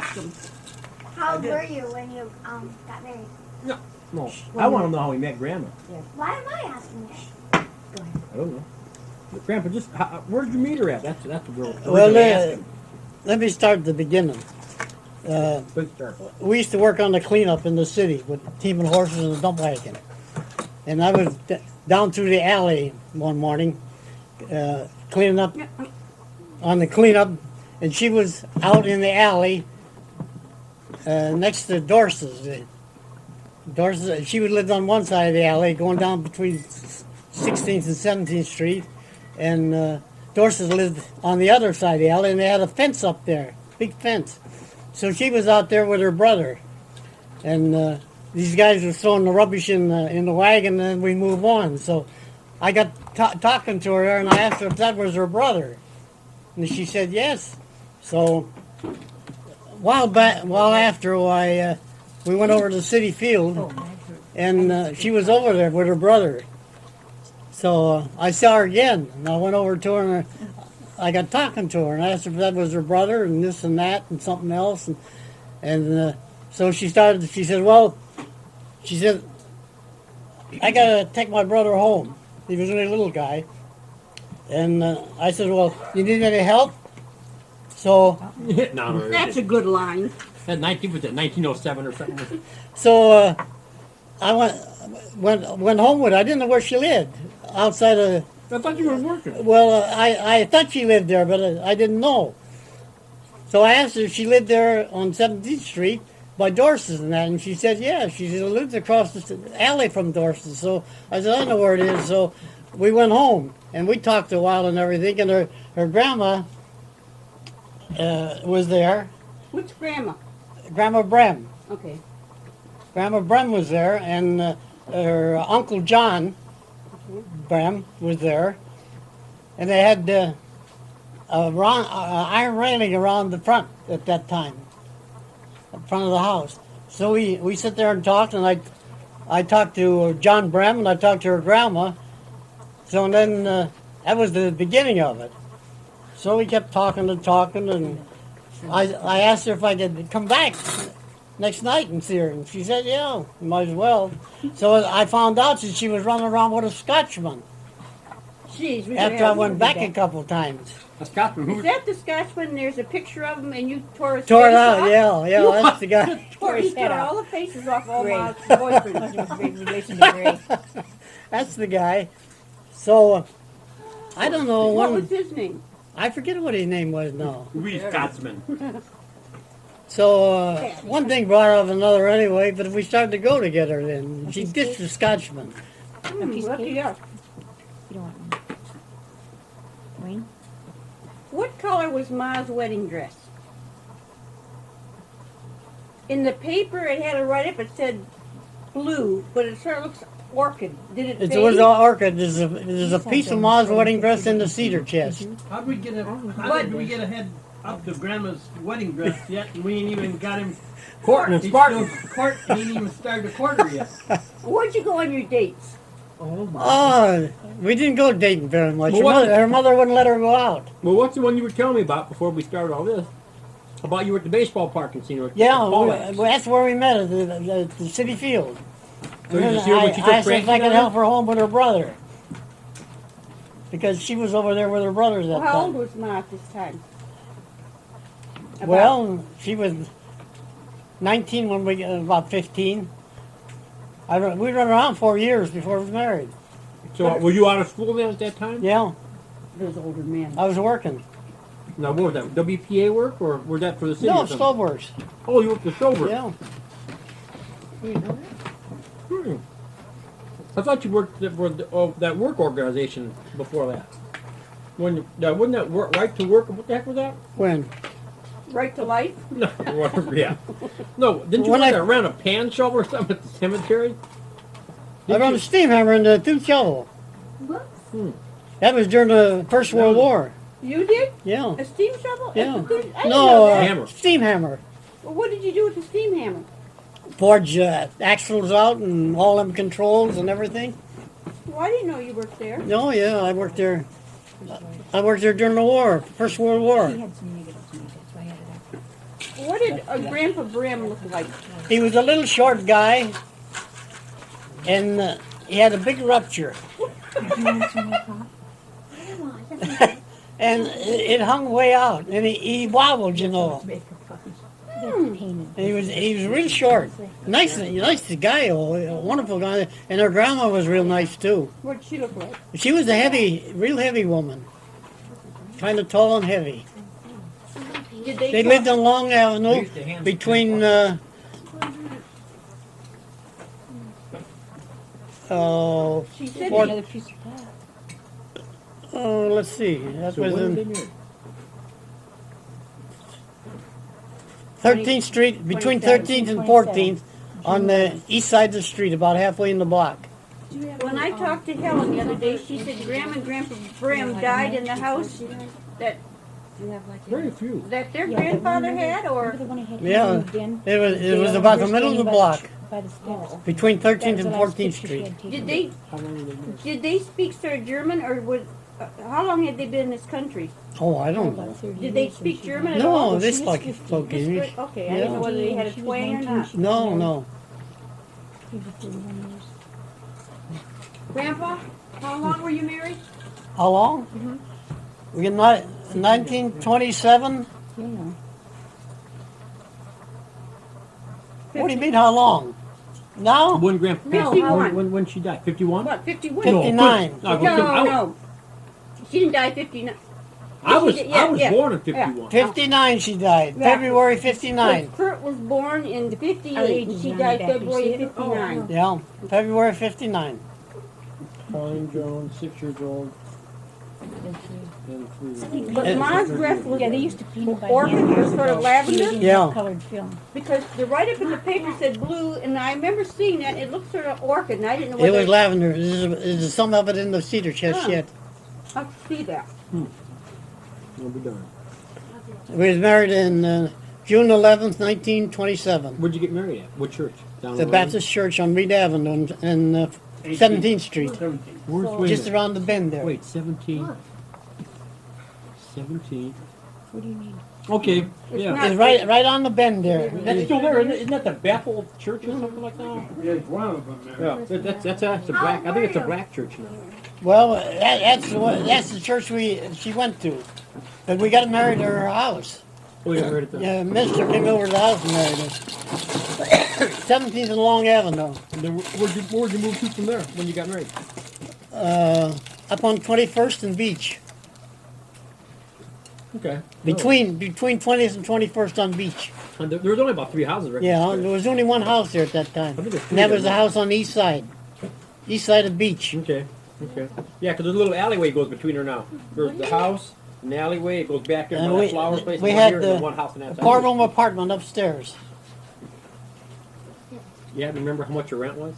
ask him. How old were you when you got married? No, I want to know how he met Grandma. Why am I asking this? I don't know. But Grandpa, just where did you meet her at? That's the real. Well, let me start at the beginning. Good start. We used to work on the cleanup in the city with teaming horses and a dump wagon. And I was down through the alley one morning cleaning up on the cleanup, and she was out in the alley next to Dorsey's. She would live on one side of the alley, going down between 16th and 17th Street, and Dorsey's lived on the other side of the alley, and they had a fence up there, big fence. So she was out there with her brother, and these guys were throwing the rubbish in the wagon, and then we move on. So I got talking to her, and I asked her if that was her brother, and she said yes. So while after we went over to the city field, and she was over there with her brother. So I saw her again, and I went over to her, and I got talking to her, and I asked her if that was her brother, and this and that, and something else, and so she said, I gotta take my brother home. He was only a little guy, and I said, well, you need any help? So No, That's a good line. That 1907 or something. So I went home with her. I didn't know where she lived. Outside of. I thought you were working. Well, I thought she lived there, but I didn't know. So I asked her if she lived there on 17th Street by Dorsey's and that, and she said, yeah. She said, lived across the alley from Dorsey's. So I said, I know where it is. So we went home, and we talked a while and everything, and her grandma was there. Which grandma? Grandma Brem. Okay. Grandma Brem was there, and her Uncle John Brem was there, and they had iron railing around the front at that time, in front of the house. So we sit there and talked, and I talked to John Brem, and I talked to her grandma. So and then that was the beginning of it. So we kept talking, and I asked her if I could come back next night and see her, and she said, yeah, you might as well. So I found out that she was running around with a Scotchman. Jeez, we After I went back a couple times. A Scotsman. Is that the Scotsman? There's a picture of him, and you tore his Tore it face out, off? yeah, that's the guy. He tore all the faces off all my boyfriends. Big relation to Ray. That's the guy. So, I don't know What when, was his name? I forget what his name was now. We Scotsman. So, one thing brought up another anyway, but we started to go together then. She ditched the Scotchman. Lucky you. You don't want one. Wayne? What color was Ma's wedding dress? In the paper, it had it right up. It said blue, but it sort of looks orchid. Did it It fade? was all orchid. There's a piece of Ma's wedding dress in the cedar chest. How did we get ahead up to Grandma's wedding dress yet? And we ain't even got him Courting and He's Spartan. still court. He ain't even started the quarter yet. Where'd you go on your dates? Oh my! Oh, we didn't go dating very much. Well, Her mother wouldn't let her go out. Well, what's the one you were telling me about before we started all this? About you were at the baseball park and seen her. Yeah, that's where we met at the city field. So you And just hear when she took I asked her if I Frankie could down help her home with her brother. Because she was over there with her brothers at that How old time. was Ma at this time? Well, she was 19 when we about 15. We ran around 4 years before we was married. So were you out of school then at that time? Yeah, Those older men. I was working. Now what was that? WPA work or was that for the city? No, or something? Stoveworks. Oh, you worked the sober. Yeah. I thought you worked for that work organization before that. When wasn't that right to work? What the heck was that? When? Right to life? No, yeah. No, didn't you When work I- around a pan shovel or something at the cemetery? I run a steam hammer and a tooth shovel. That was during the First World War. You did? Yeah. A steam shovel? Yeah. I didn't No, know that. Hammer. steam hammer. Well, what did you do with the steam hammer? Forge axles out and all them controls and everything. Well, I didn't know you worked there. No, yeah, I worked there. I worked there during the war, First World War. He had some negatives made, that's why I had it What did Grandpa Brim look like? He was a little short guy, and he had a big rupture, and it hung way out, and he wobbled, you know. Painted. And he was real short. Nice guy, a wonderful guy, and her grandma was real nice too. What did she look like? She was a real heavy woman, kind of tall and heavy. Did They talk- lived on Long Avenue between She said Fort- Another piece of that. let's see, that So was when did they in marry? 13th Street, between 13th and 14th, on the east side of the street, about halfway in the block. When I talked to Helen the other day, she said Grandma and Grandpa Brim died in the house that Very few. their Yeah, grandfather but had, or remember the one I had Yeah, moved in? it was about the middle of the block, By the steps. between That 13th was and the last 14th picture she Street. had taken. did they How long were they married? did they speak sort of German, or was how long had they been in this country? Oh, I don't know. About 30 Did they years speak when she German died. at all? No, this She was like 50. spoke Just English. good? Okay, I Yeah. didn't know whether they had a She was twang or 19, not. she was No, married. no. Maybe 31 years. Grandpa, how long were you married? How long? We got 1927. You know. What do you mean, how long? Now? When grandpa No, passed, how- when she died? 51? What, 51? 59. No, No. She didn't die 59. I was She did- yeah, I was yeah. born in 51. 59 she died. Yeah. February 59. Kurt was born in Our 58, age and is she on died the back. You February see of it? 59. Yeah, February 59. Pauline Jones, 6 years old, and 3. But Ma's dress was Yeah, they used to paint it by orchid, hand or years sort of ago. lavender, Using Yeah. colored film. because the write-up in the paper said blue, and I remember seeing that, it looked sort of orchid, and I didn't know It whether was lavender. There's some of it in the cedar chest Oh. yet. I could see that. We'll be done. We was married in June 11th, 1927. Where'd you get married at? What church? Down The road? Baptist Church on Reed Avenue and 17th Street. 17. Where's, wait a Just minute. around the bend there. Wait, 17. 17. What do you mean? Okay, yeah. not- It's right on the bend there. That's still there, isn't it? Isn't that the Bethel Church or something like that? There's one of them there. Yeah, that's a black. I think it's a black church now. Well, that's the church she went to. But we got married at her house. Oh, you got married at the. Yeah, Mister came over to the house and married us. 17th and Long Avenue. And then where'd you move to from there when you got married? Up on 21st and Beach. Okay. Between 20th and 21st on Beach. And there was only about 3 houses, right? Yeah, there was only one house there at that time. I think there's And that three was the there. house on the east side. East side of Beach. Okay. Okay. Yeah, because there's a little alleyway goes between her now. There's the house, an alleyway. It goes back there And by we- the flower place. we and one had here, and then the one house on that side. 4-room apartment upstairs. Yeah, remember how much your rent was?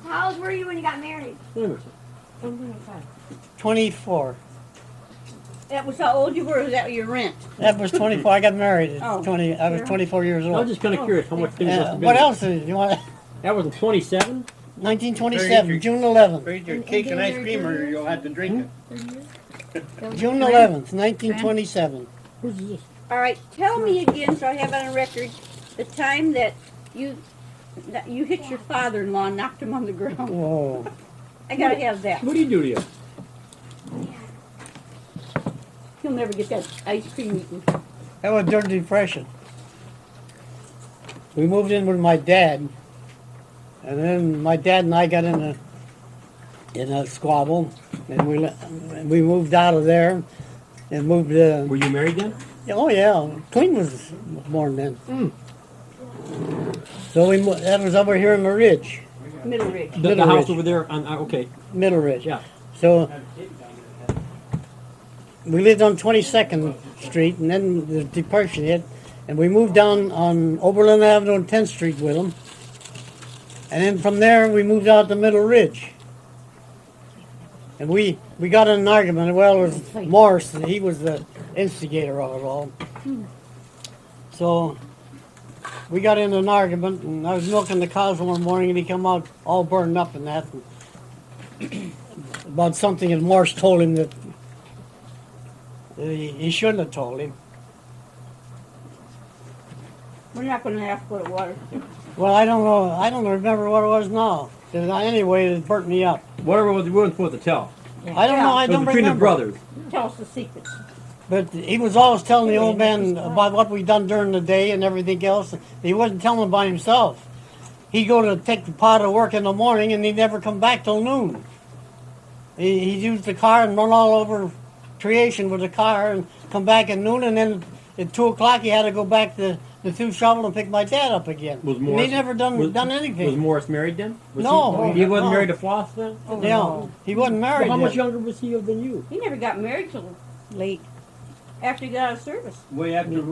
How old were you when you got married? Wait a minute. 24. That was how old you were, or was that your rent? That was 24. I got married at Oh. 20. I was 24 years I was old. just kind of curious how much things must have been. What else did you want? That was in 27? 1927, June 11th. Raise your cake and ice cream or you'll have to drink it. June 11th, 1927. Who's this? All right, tell me again, so I have it on record, the time that you hit your father-in-law and knocked him on the ground. Oh, I gotta have that. What do you do to you? He'll never get that ice cream eaten. that was during the Depression. We moved in with my dad, and then my dad and I got in a squabble, and we moved out of there and moved. Were you married then? Oh yeah, Clean was born then. Mm. So that was over here in the Ridge, Middle Ridge. The Middle house Ridge. over there on, okay, Middle Ridge. yeah. So we lived on 22nd Street, and then the Depression hit, and we moved down on Oberlin Avenue and 10th Street with them. And then from there, we moved out to Middle Ridge. And we got in an argument. Well, it was Morris, and he was the instigator of it all. So we got in an argument, and I was milking the cows one morning, and he come out all burned up and that. And about something that Morris told him that He shouldn't have told him. We're not going to ask what it was. Well, I don't know. I don't remember what it was now. Anyway, it burnt me up. Whatever was we weren't supposed to tell. I don't know. I It was don't between remember. the brothers. Tell us the secrets. But he was always telling the old man about what we done during the day and everything else. He wasn't telling by himself. He'd go to take the pot of work in the morning, and he'd never come back till noon. He'd use the car and run all over creation with the car and come back at noon, and then at 2 o'clock he had to go back to the two shovel and pick my dad up again. Was And Morris, he never done was anything. Morris married then? Was No. He wasn't No. married to Floss then? Yeah, he wasn't married. Well, how much yet. younger was he than you? He never got married till Late. after he got out of service. Way after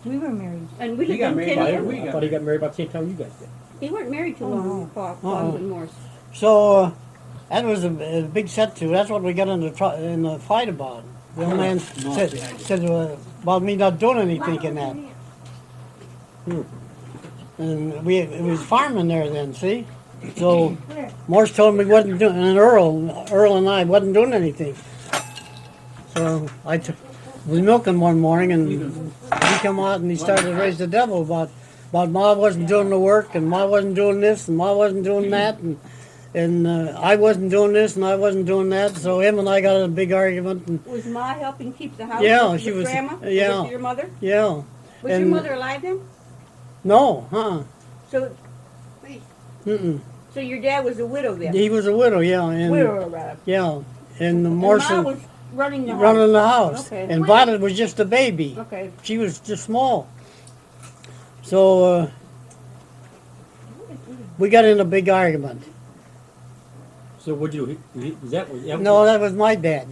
We were married. And we He lived got in married 10 by years. we I got thought he got married about the same time you guys did. He weren't married too long, Paul and Morris. So that was a big set to. That's what we got in the fight about. The old man said about me not doing anything in that. And it was farming there then, see? So Morse told me wasn't doing, and Earl and I wasn't doing anything. So I was milking one morning, and he come out and he started to raise the devil about Ma wasn't doing the work, and Ma wasn't doing this, and Ma wasn't doing that, and I wasn't doing this, and I wasn't doing that. So him and I got in a big argument. And Was Ma helping keep the house? Yeah, with she was- Grandma? yeah. Was it your mother? yeah, Was your And- mother alive then? no, So, mm-mm. so your dad was a widow then? He was a widow, yeah, and Widower, rather. yeah, and the And Ma Morrison was running the house. running the house, Okay. and Violet was just a baby. Okay. She was just small. So we got in a big argument. So what'd you do? Was that No, that was my dad.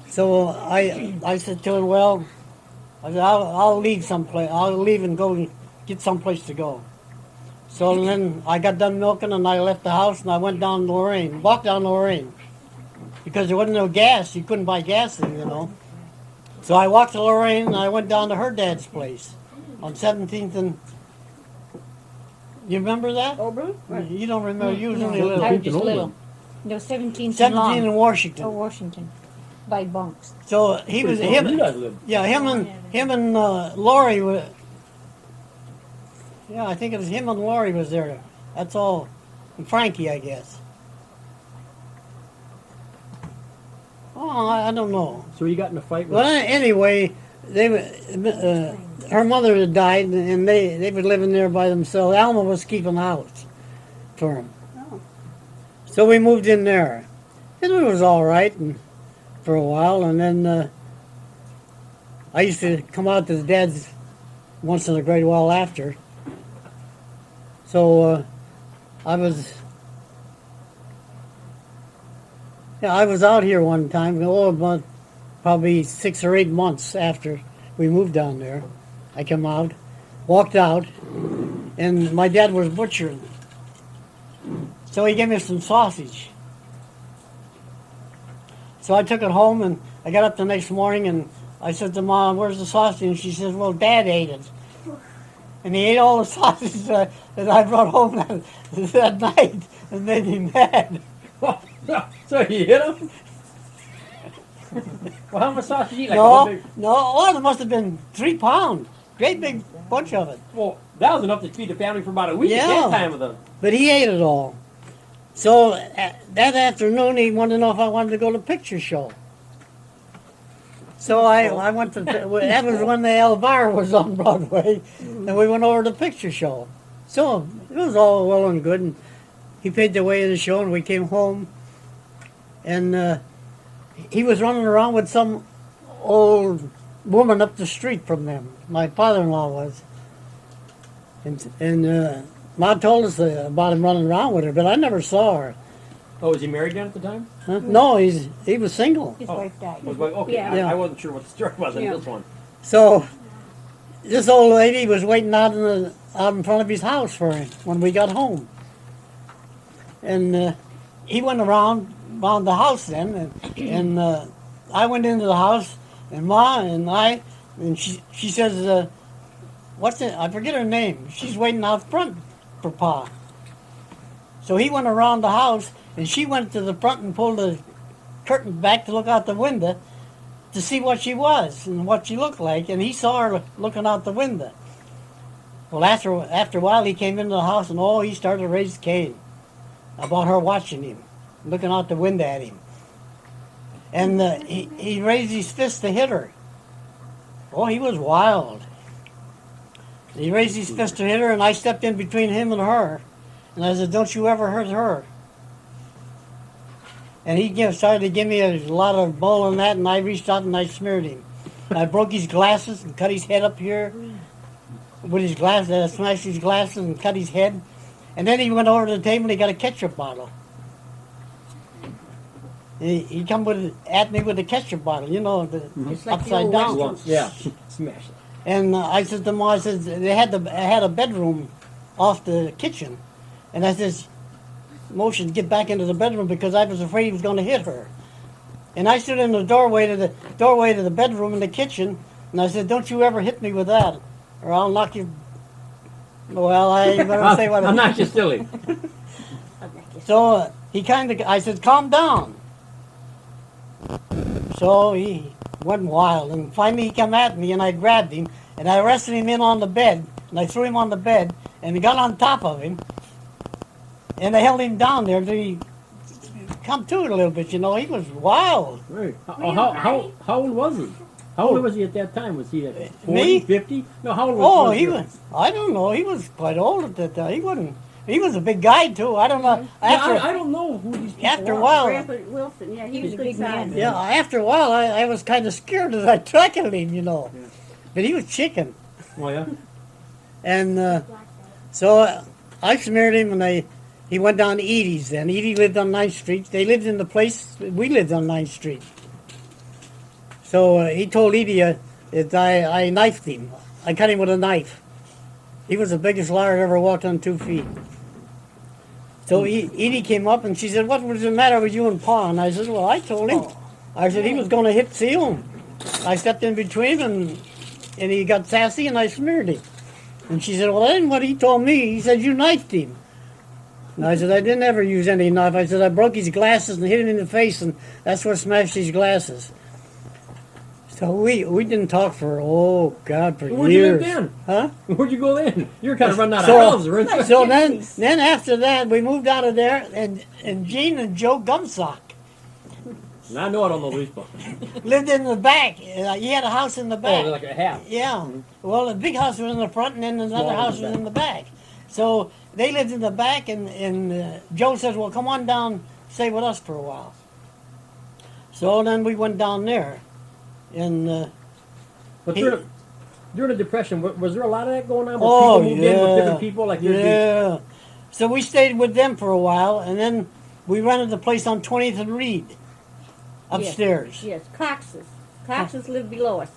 So I said to him, well, I said, I'll leave someplace. I'll leave and go get someplace to go. So then I got done milking and I left the house and I went down to Lorraine, walked down to Lorraine. Because there wasn't no gas. You couldn't buy gas then, you know. So I walked to Lorraine and I went down to her dad's place on 17th and... You remember that? Oberlin? Right. You don't remember. You was No, only I little. was just little. No, 17th 17 long. in Washington. Oh, Washington. By bunks. So he was him. You guys lived. Yeah, him and Lori were. Yeah, I think it was him and Lori was there. That's all. And Frankie, I guess. Oh, I don't know. So you got in a fight with. Well, anyway, they her mother had died, and they were living there by themselves. Alma was keeping house for them. Oh. So we moved in there. And it was all right for a while, and then I used to come out to the dad's once in a great while after. So I was out here one time, about probably 6 or 8 months after we moved down there. I come out, walked out, and my dad was butchering. So he gave me some sausage. So I took it home, and I got up the next morning, and I said to Mom, "Where's the sausage?" And she says, "Well, Dad ate it." And he ate all the sausage that I brought home that night, and made me mad. So you hit him? Well, how much sausage you eat? Like No, one big- oh, there must have been 3 pounds. Great big bunch of it. Well, that was enough to feed the family for about a week Yeah. at that time of the. But he ate it all. So that afternoon, he wanted to know if I wanted to go to the picture show. So I went to, that was when the Elvira was on Broadway, and we went over to the picture show. So it was all well and good, and he paid the way of the show, and we came home, and he was running around with some old woman up the street from them. My father-in-law was. And Ma told us about him running around with her, but I never saw her. Oh, was he married then at the time? Huh? No, he was single. His Oh. wife died. Was like, okay, Yeah. Yeah. I wasn't sure what the story was on Yeah. this one. So this old lady was waiting out in front of his house for him when we got home. And he went around the house then, and I went into the house, and Ma and I, and she says, "What's it?" I forget her name. She's waiting out front for Pa. So he went around the house, and she went to the front and pulled the curtain back to look out the window. to see what she was and what she looked like, and he saw her looking out the window. Well, after a while, he came into the house, and he started to raise Cain about her watching him, looking out the window at him. And he raised his fist to hit her. Oh, he was wild. He raised his fist to hit her, and I stepped in between him and her, and I said, "Don't you ever hurt her." And he started to give me a lot of bull and that, and I reached out and I smeared him. And I broke his glasses and cut his head up here with his glasses. I smashed his glasses and cut his head. And then he went over to the table and he got a ketchup bottle. He come at me with a ketchup bottle, the It's like the upside old down. Western. Yeah, smash it. And I said to them, I said, they had a bedroom off the kitchen. And I says, motion to get back into the bedroom because I was afraid he was going to hit her. And I stood in the doorway to the bedroom in the kitchen, and I said, "Don't you ever hit me with that, or I'll knock you." Well, I better say what. I'm not just silly. So I said, "Calm down." So he went wild, and finally he came at me, and I grabbed him, and I arrested him in on the bed, and I threw him on the bed, and he got on top of him, and I held him down there till he come to it a little bit. He was wild. Right. How old was he? How old was he at that time? Was he at 40, Me? 50? No, how old was Oh, he was. I don't know. He was quite old at that time. He wasn't. He was a big guy too. I don't know. I don't know who these people After a are. while, Grandpa Wilson, yeah, he was was a good big man. size. yeah. After a while, I was kind of scared as I tackled him, But he was chicken, Oh, yeah? and so I smeared him, and he went down to Edie's. Then Edie lived on 9th Street. They lived in the place we lived on 9th Street. So he told Edie that I knifed him. I cut him with a knife. He was the biggest liar that ever walked on 2 feet. So Edie came up and she said, "What was the matter with you and Pa?" And I said, "Well, I told him." I said he was going to hit Seal. I stepped in between him, and he got sassy, and I smeared him. And she said, "Well, that isn't what he told me. He said you knifed him." And I said, "I didn't ever use any knife." I said, "I broke his glasses and hit him in the face, and that's what smashed his glasses." So we didn't talk for, for Where'd you live years. then? Huh? Where'd you go then? You were kind of running out of So- houses, weren't you? So then after that, we moved out of there, and Gene and Joe Gumsock And I know I don't know these people. lived in the back. He had a house in the Oh, back. they're like a half. Yeah. Well, the big house was in the front, and then another Small house in the was in the back. So they lived in the back, and Joe says, "Well, come on down, stay with us for a while." So then we went down there, and But He- during the Depression, was there a lot of that going on? Where oh people moved in with yeah, different people? Like there'd be- yeah. So we stayed with them for a while, and then we rented the place on 20th and Reed, upstairs. Yes, Cox's. Cox's lived below us.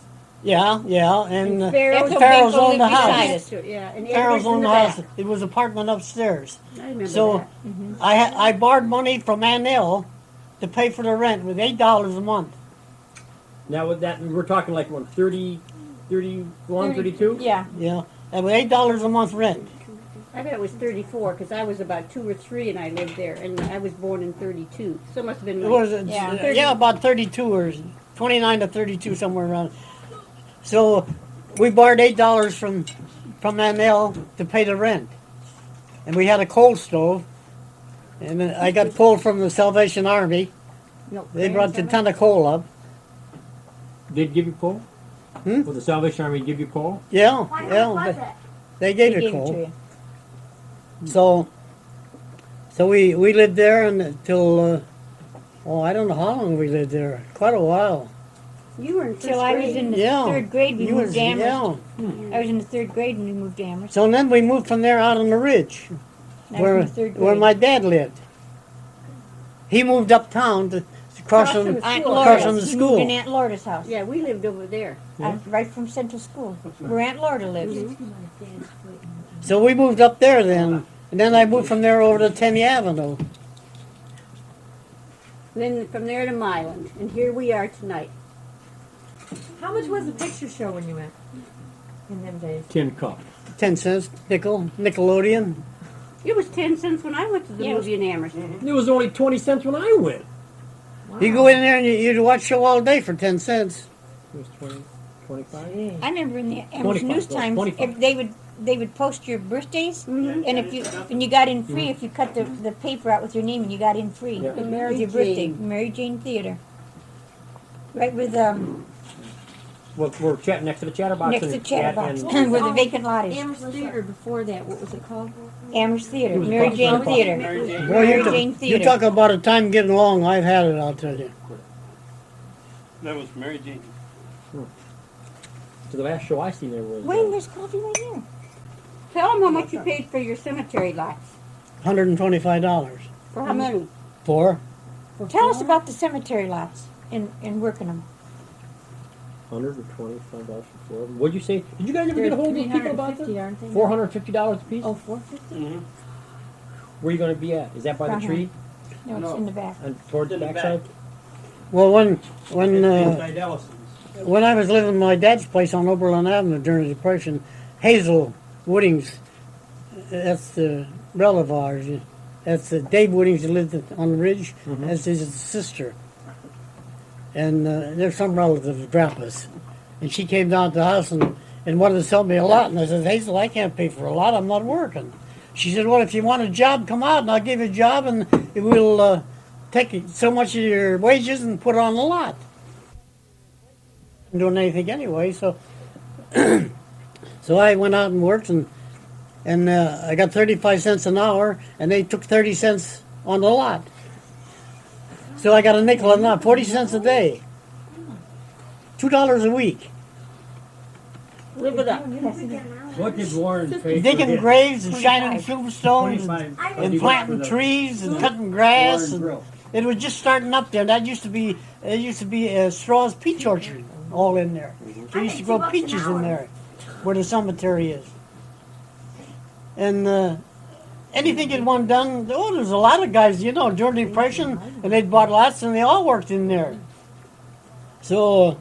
Yeah, and Pharaoh's Pharaoh's Banco owned the lived beside house. us. Yeah, and Pharaoh's Edward's in owned the the house. back. It was apartment upstairs. I remember So that. I borrowed money from Annell to pay for the rent with $8 a month. Now with that, we're talking like what, 30, 31, 32? Yeah. Yeah, and with $8 a month rent. I bet it was 34 because I was about 2 or 3 and I lived there, and I was born in 32. So it must have been It like, was Yeah. about 32 or 29 to 32 somewhere around. So we borrowed $8 from Annell to pay the rent, and we had a coal stove. And then I got coal from the Salvation Army. no, They brought a ton of coal up. They'd give you coal? Hmm? Would the Salvation Army give you coal? Yeah, Why much yeah. was They, it? they gave They it gave it coal. to you. So we lived there until I don't know how long we lived there. Quite a while. you were in first Till I was grade. in the Yeah. 3rd grade, we You moved was- to Amherst. yeah. I was in the 3rd grade when we moved to Amherst. So then we moved from there out on the ridge, I was where in the 3rd grade. where my dad lived. He moved uptown to cross Across from from the Aunt school. Laura's. Across from the He school. moved in Aunt Lourdes' house. Yeah, we lived over there. Right from Central School, where Aunt Lorda lives. So we moved up there then, and then I moved from there over to Tenney Avenue. Then from there to Milan, and here we are tonight. How much was the picture show when you went in them days? Tin cup. 10 cents, Nickelodeon. It was 10 cents when I went to the Yeah, it was- movie in Amherst. It was only 20 cents when I went. You go in there and you'd watch show all day for 10 cents. It was 20, 25? I remember in the Amherst 25, News well, Times, 25. if they would post your birthdays, and if you got in free if you cut the paper out with your name and you got in free Yeah. with Mary your birthday. Jane. Mary Jane Theater. Right with We're chatting next to the chatterbox. next to and- Chatterbox, and- where the vacant lot is. Amherst Theater before that, what was it called? Amherst Theater, It was Mary across- Jane across- Theater. Mary Jane. Boy, Mary you, Jane you Theater. talk about a time getting along, I've had it, I'll tell you. That was Mary Jane. So the last show I seen there was. Wayne, there's coffee right there. Tell them how much you paid for your cemetery lots. $125. For how many? For? Tell us about the cemetery lots and working them. $125 for 4 of them. What'd you say? Did you guys ever get a hold of people about this? aren't they? $450 a piece? Oh, 450? Where are you going to be at? Is that by the Uh-huh. tree? No, it's No. in the back. And towards the In the backside? Well, when Inside Ellison's. when I was living in my dad's place on Oberlin Avenue during the Depression, Hazel Woodings, that's the relative of ours. That's Dave Woodings who lived on the ridge. That's his sister. And there's some relative of Grandpa's. And she came down to the house and wanted to sell me a lot. And I said, Hazel, I can't pay for a lot. I'm not working. She said, well, if you want a job, come out and I'll give you a job and we'll take so much of your wages and put it on the lot. I'm doing anything anyway, so so I went out and worked and I got 35 cents an hour and they took 30 cents on the lot. So I got a nickel a lot, 40 cents a day. $2 a week. Live it up. What did Warren pay for Digging his? graves and shining tombstones 25. and planting trees and cutting grass. And it was just starting up there. That used to be Straw's peach orchard all in there. They used to grow peaches in there where the cemetery is. And anything that one done, there's a lot of guys, during the Depression, and they'd bought lots and they all worked in there. So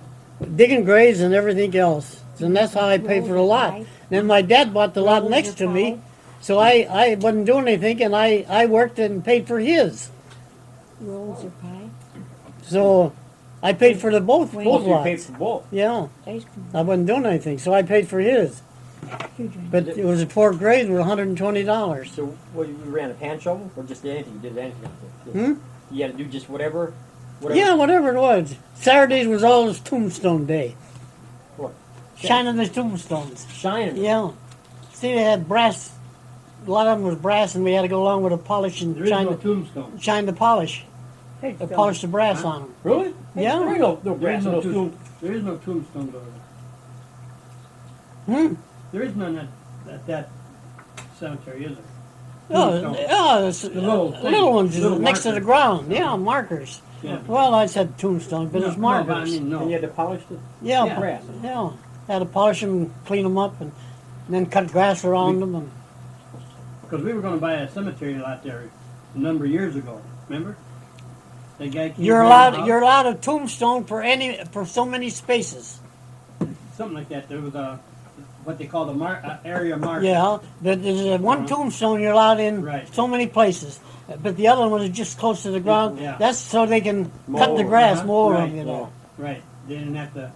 digging graves and everything else. And that's how I paid for the lot. Then my dad bought the lot next to me, so I wasn't doing anything, and I worked and paid for his. Rolls or pie. So I paid for both Both you paid lots. for both. Yeah, Ice cream. I wasn't doing anything, so I paid for his. But it was a 4 grades with $120. So what, you ran a pan shovel or just anything? You did anything? Hmm? You had to do just whatever? Yeah, whatever it was. Saturdays was always tombstone day. What? Shining the tombstones. Shining. Yeah. See, they had brass. A lot of them was brass, and we had to go along with a polish and There is no tombstone. shine the polish. Polish the brass on them. Really? Yeah. There ain't no There brass, is no no stone. tombstone. There is no tombstone though. Hmm. There is none at that cemetery, is there? Oh, Tombstone. yeah, it's, little thing, little ones little next to the markers. ground. Yeah, markers. Yeah. Well, I said tombstone, but it's No, but I markers. mean, And you no. had to polish the Yeah, Yeah. brass. yeah. Had to polish them, clean them up, and then cut grass around them. And Because we were going to buy a cemetery lot there a number of years ago. Remember? That guy came you're around allowed. the house, You're allowed a tombstone for so many spaces. something like that. There was a what they call the area marker. Yeah, but there's one tombstone you're allowed in Right. so many places. But the other one is just close to the ground. Yeah. That's so they can cut the Mow. grass, Uh-huh. mow Right. them, you know. Right. They didn't have to.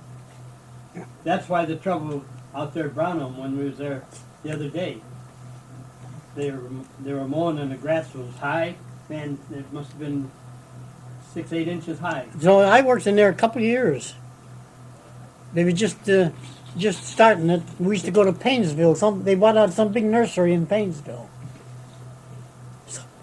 That's why the trouble out there at Brownham when we was there the other day. They were mowing and the grass was high. Man, it must have been 6-8 inches high. So I worked in there a couple of years. They were just starting it. We used to go to Paynesville. They bought out some big nursery in Paynesville.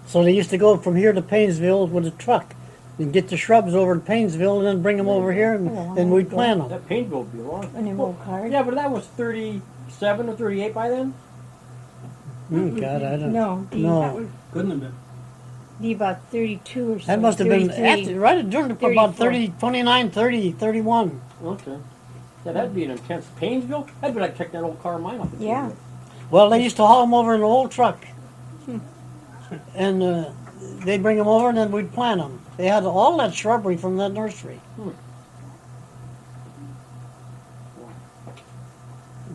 So they used to go from here to Paynesville with a truck and get the shrubs over to Paynesville and then bring them over here and then we'd plant them. That paint would be long. And them old cars. Yeah, but that was 37 or 38 by then? God, I don't know. No, No. Couldn't have been. be about 32 or so. That must have been 33. right during about 34. 30, 29, 30, 31. Okay. Yeah, that'd be an intense. Painesville? That'd be like checking that old car of mine off the Yeah. Painesville. Well, they used to haul them over in an old truck. And they'd bring them over and then we'd plant them. They had all that shrubbery from that nursery.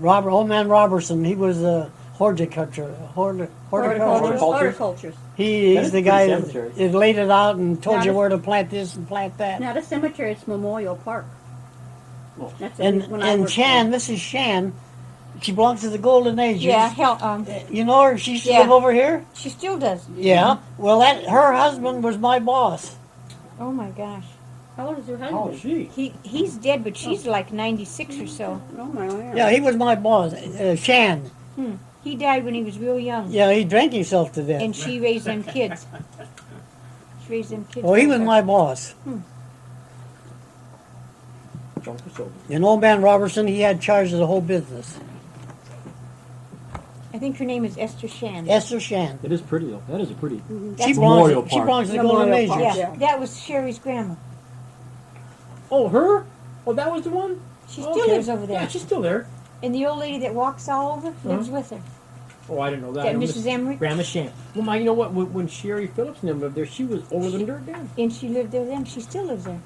Old man Robertson, he was a horticulturist. Horticulturist. He's the guy that cemetery. laid it out and told Not you a- where to plant this and plant that. Not a cemetery, it's Memorial Park. That's And when I worked Shan, Mrs. Shan, she belongs to the Golden Ages. Yeah, hell, You know her? She used to Yeah. live over here? she still does. Yeah. Well, her husband was my boss. Oh my gosh. How old is your How husband? is she? He's dead, but she's like 96 or so. Oh my God. Yeah, he was my boss. Shan. He died when he was real young, Yeah, he drank himself to death. and she raised them kids. She raised them kids. Well, he was also. my boss. Junk was over. And old man Robertson, he had charge of the whole business. I think her name is Esther Shan. Esther Shan. It is pretty though. That is a pretty. She Memorial belongs, she Park. belongs to the Golden Memorial Ages. Park. Yeah, that was Sherry's grandma. Oh, her? Oh, that was the one? She Oh, still okay. lives over there. Yeah, she's still there. And the old lady that walks all over lives with her. Oh, I didn't know that. That I Mrs. missed- Emery? Grandma Shan. Well, my, you know what? When Sherry Phillips lived there, she was older than dirt then. And she lived there then. She still lives there.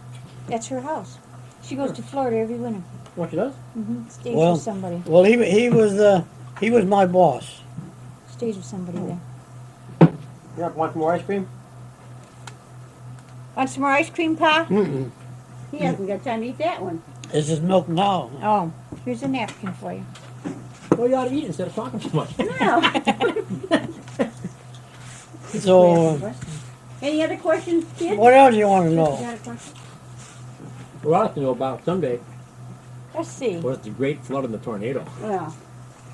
That's her house. She goes to Florida every winter. What she does? Stays Well- with somebody. Well, he was my boss. Stays with somebody there. You want some more ice cream? Want some more ice cream, Pa? Mm-mm. He hasn't got time to eat that one. This is milk now. Oh, here's a napkin for you. Well, you ought to eat instead of talking too much. So, Any other questions, kids? what else do you want to You know? got a question? What I like to know about someday Let's see. was the great flood and the tornado. Yeah.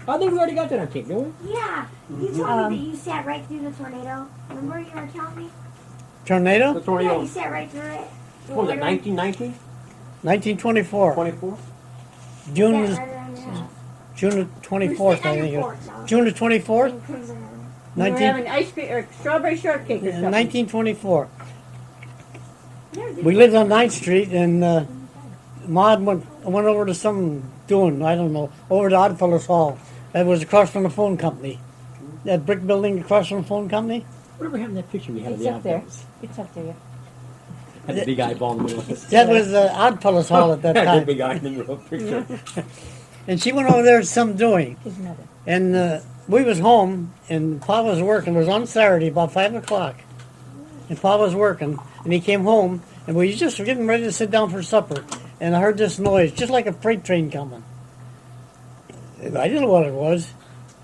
I think we already got that on tape, don't we? Yeah, you told me that you sat right through the tornado. Remember you were telling me? Tornado? The Yeah, tornado. you sat right through it. What was it, 1919? 1924. 24? June Sat was right around your house. June the 24th, I think. It was. June the 24th, In prison. We were 19, having ice cream or strawberry shortcake or something. 1924. Never did We lived on 9th Street, and Maud went over to some doing, I don't know, over to Oddfellows Hall. That was across from the phone company. That brick building across from the phone company. Whatever happened to that picture we had of It's the up there. outfits? It's up there. Had the big eyeball in the middle of it. That was Oddfellows Hall at that Had a time. big eye in the middle of the picture. And she went over there to some doing. His mother. And we was home, and Pa was working. It was on Saturday, about 5 o'clock. And Pa was working, and he came home, and we just were getting ready to sit down for supper. And I heard this noise, just like a freight train coming. And I didn't know what it was.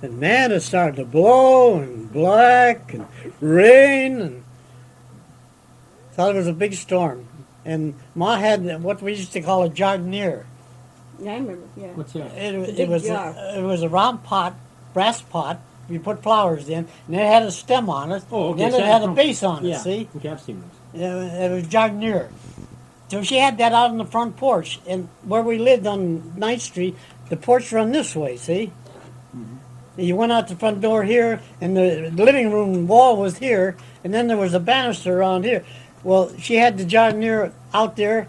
And man, it started to blow, and black, and rain, and thought it was a big storm. And Ma had what we used to call a jardiniere. Yeah, I remember. Yeah. What's that? big It was jar. it was a round pot, brass pot. You put flowers in, and it had a stem on it. Oh, okay. Then so it had a from- base on it. Yeah. See, Okay, I've seen those. it was jardiniere. So she had that out on the front porch, and where we lived on 9th Street, the porch run this way. See, you went out the front door here, and the living room wall was here, and then there was a banister around here. Well, she had the jardiniere out there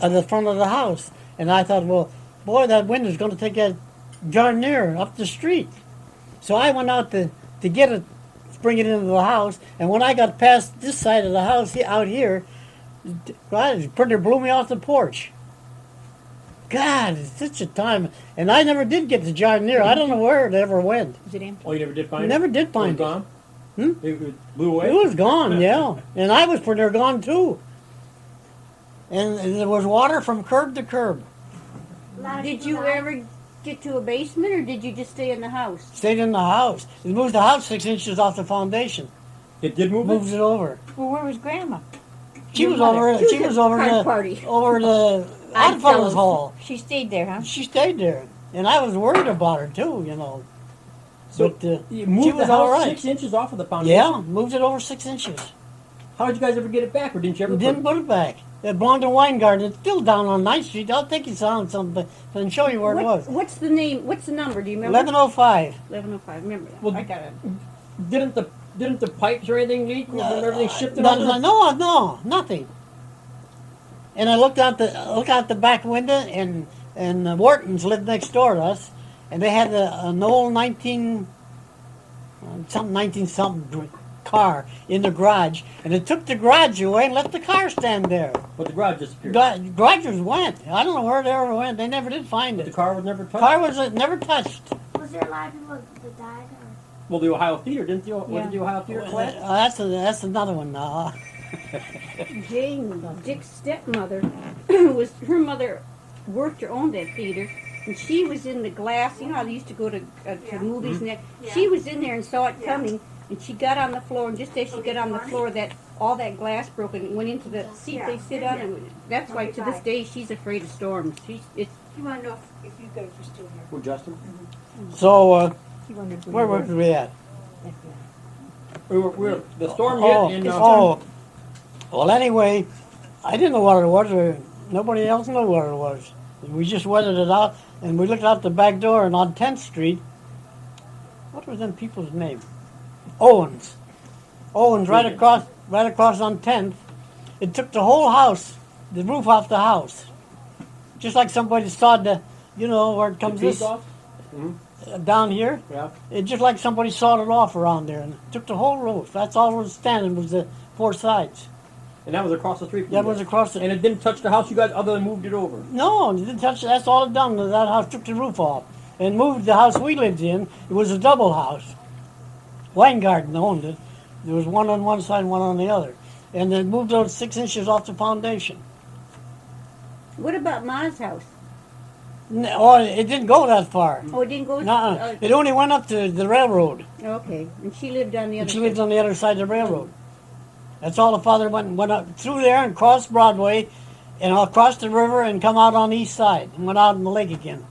at the front of the house, and I thought, well, boy, that window's going to take that jardiniere up the street. So I went out to get it, bring it into the house, and when I got past this side of the house out here, God, it pretty blew me off the porch. God, it's such a time. And I never did get the jardiniere. I don't know where it ever went. Is it empty? Oh, you never did find it? Never did It find was it. gone? Hmm? It blew away? It was gone, yeah. And I was pretty near gone too. And there was water from curb to curb. A lot of Did people you died. ever get to a basement, or did you just stay in the house? Stayed in the house. It moved the house 6 inches off the foundation. It did move Moved it? it over. Well, where was Grandma? She Your was mother. over. She at was over card the party. Oddfellows Oddfellows. Hall. She stayed there, huh? She stayed there, and I was worried about her too. You know. So But, you she moved was the all house right. 6 inches off of the foundation? Yeah, moved it over 6 inches. How did you guys ever get it back, or didn't you ever Didn't put put it back. It belonged to Wine Garden. It's still down on 9th Street. I'll take you down something and show you where it was. What's the name? What's the number? Do you remember? 1105. 1105. Remember that? Well, I got it. Didn't the pipes or anything leak when everything shifted No, over? no, nothing. And I looked out the back window, and the Whartons lived next door to us, and they had an old 19 something car in the garage, and it took the garage away and left the car stand there. But the garage disappeared. Garagers went. I don't know where they ever went. They never did find But the it. car was never touched? Car was never touched. Was there a lot of people that died? Or? Well, the Ohio Theater, wasn't Yeah. the Ohio Theater collapse? That's another one. Jane, Dick's stepmother, was her mother worked or owned that theater, and she was in the glass. You know how they used to go to movies and that. She was in there and saw it coming, and she got on the floor. And just as she got on the floor, that all that glass broke and it went into the seat they sit on. And that's why to this day she's afraid of storms. It's You want to know if you guys are still here. Who, Justin? So, He wondered where were we at? The storm Oh, hit in. Well, anyway, I didn't know what it was, or nobody else knew what it was. We just weathered it out, and we looked out the back door, and on 10th Street, what was them people's name? Owens. Owens, right across on 10th. It took the whole house, the roof off the house. Just like somebody sawed the, you know, where it comes this off? down here. Yeah. It just like somebody sawed it off around there, and took the whole roof. That's all was standing was the four sides. And that was across the street from That you was guys. across the. And it didn't touch the house you guys other than moved it over. No, it didn't touch. That's all it done. That house took the roof off and moved the house we lived in. It was a double house. Weingarten owned it. There was one on one side, and one on the other, and they moved those 6 inches off the foundation. what about Ma's house? Oh, it didn't go that far. Oh, it didn't go. Nuh-uh. It only went up to the railroad. Okay, and she lived on the And other. she lived on the other side of the railroad. That's all the father went up through there and crossed Broadway, and across the river and come out on the east side and went out in the lake again.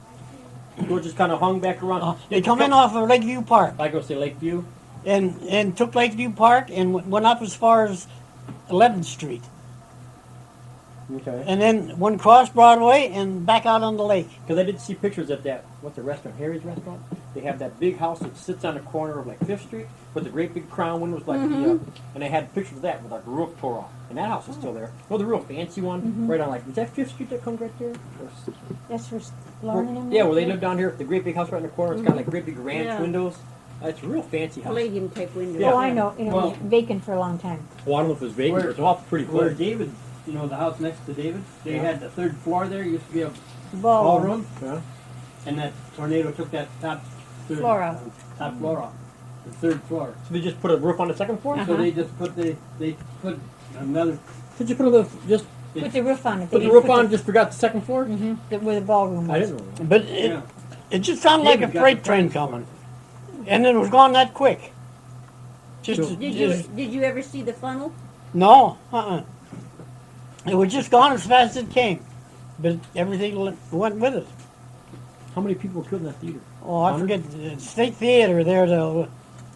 So it just kind of hung back around. They come in off of Lakeview Park. Like I say, Lakeview. and took Lakeview Park and went up as far as 11th Street, Okay. and then went across Broadway and back out on the lake. Because I did see pictures at that, what's the restaurant, Harry's Restaurant? They have that big house that sits on the corner of like 5th Street with the great big crown windows like the, and they had pictures of that with like the roof tore off. And that house is still there. Oh, the real fancy one, right on like, is that 5th Street that comes right there? That's for Lauren and them? Yeah, well they live down here, the great big house right in the corner, it's got like great big ranch Yeah. windows. It's a real fancy house. Palladium type window. Yeah. Oh, I know. You know, Well- it was vacant for a long time. Well, I don't know if it's vacant, Where- but it's all pretty Where close. David, you know, the house next to David, they Yeah. had the third floor there. Used to be a Ball. ballroom, Yeah. and that tornado took that top Floor off. top floor off, the third floor. So they just put a roof on the second floor? So they just put they put another. Did you put a just Put the roof on it. put the roof on and just forgot the second floor? Where the ballroom was. I didn't know that. But Yeah. it just sounded like a David got freight the train price. coming, and it was gone that quick. Just, So- Did you ever see the funnel? no, It was just gone as fast as it came, but everything went with it. How many people were killed in that theater? Oh, I 100? forget the State Theater there. Though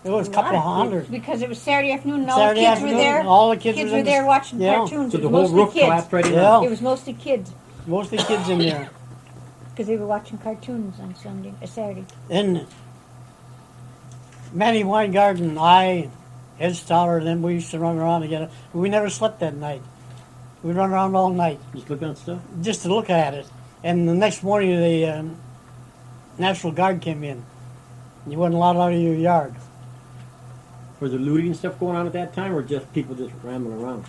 it was a couple of hundred. Because it was Saturday afternoon and all Saturday the kids afternoon, were there. all the kids Kids were were in there the- watching yeah. cartoons. So It the was whole roof mostly kids. collapsed right in Yeah. there. It was mostly kids Mostly kids in there. because they were watching cartoons on Sunday, Saturday. And Manny Weingarten, I, Ed Stoller, and then we used to run around together. We never slept that night. We'd run around all night Just looking at stuff? just to look at it. And the next morning, the National Guard came in. You wasn't allowed out of your yard. Was there looting and stuff going on at that time, or just people just rambling around?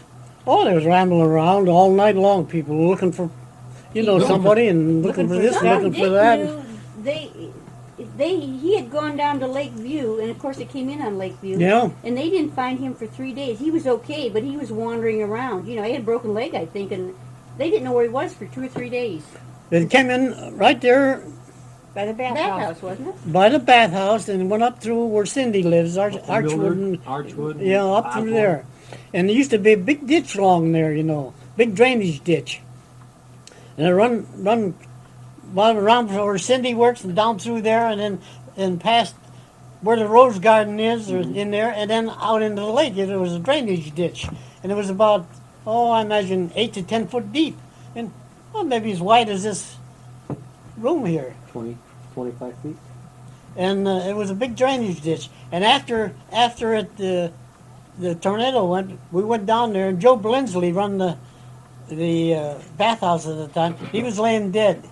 Oh, they was rambling around all night long. People looking for, somebody and looking for this, Someone looking for Dick that. knew he had gone down to Lakeview, and of course it came in on Lakeview. Yeah. And they didn't find him for 3 days. He was okay, but he was wandering around. You know, he had a broken leg, I think, and they didn't know where he was for 2 or 3 days. It came in right there By the bathhouse. Bathhouse, wasn't it? by the bathhouse and went up through where Cindy lives, Archwood. And, Archwood. yeah, up through there. And there used to be a big ditch along there, big drainage ditch. And it run around where Cindy works and down through there and past where the rose garden is or in there and then out into the lake. There was a drainage ditch. And it was about, I imagine 8 to 10 foot deep. And maybe as wide as this room here. 20, 25 feet. And it was a big drainage ditch. And after it, the tornado went, we went down there, and Joe Blinsley run the bathhouse at the time. He was laying dead,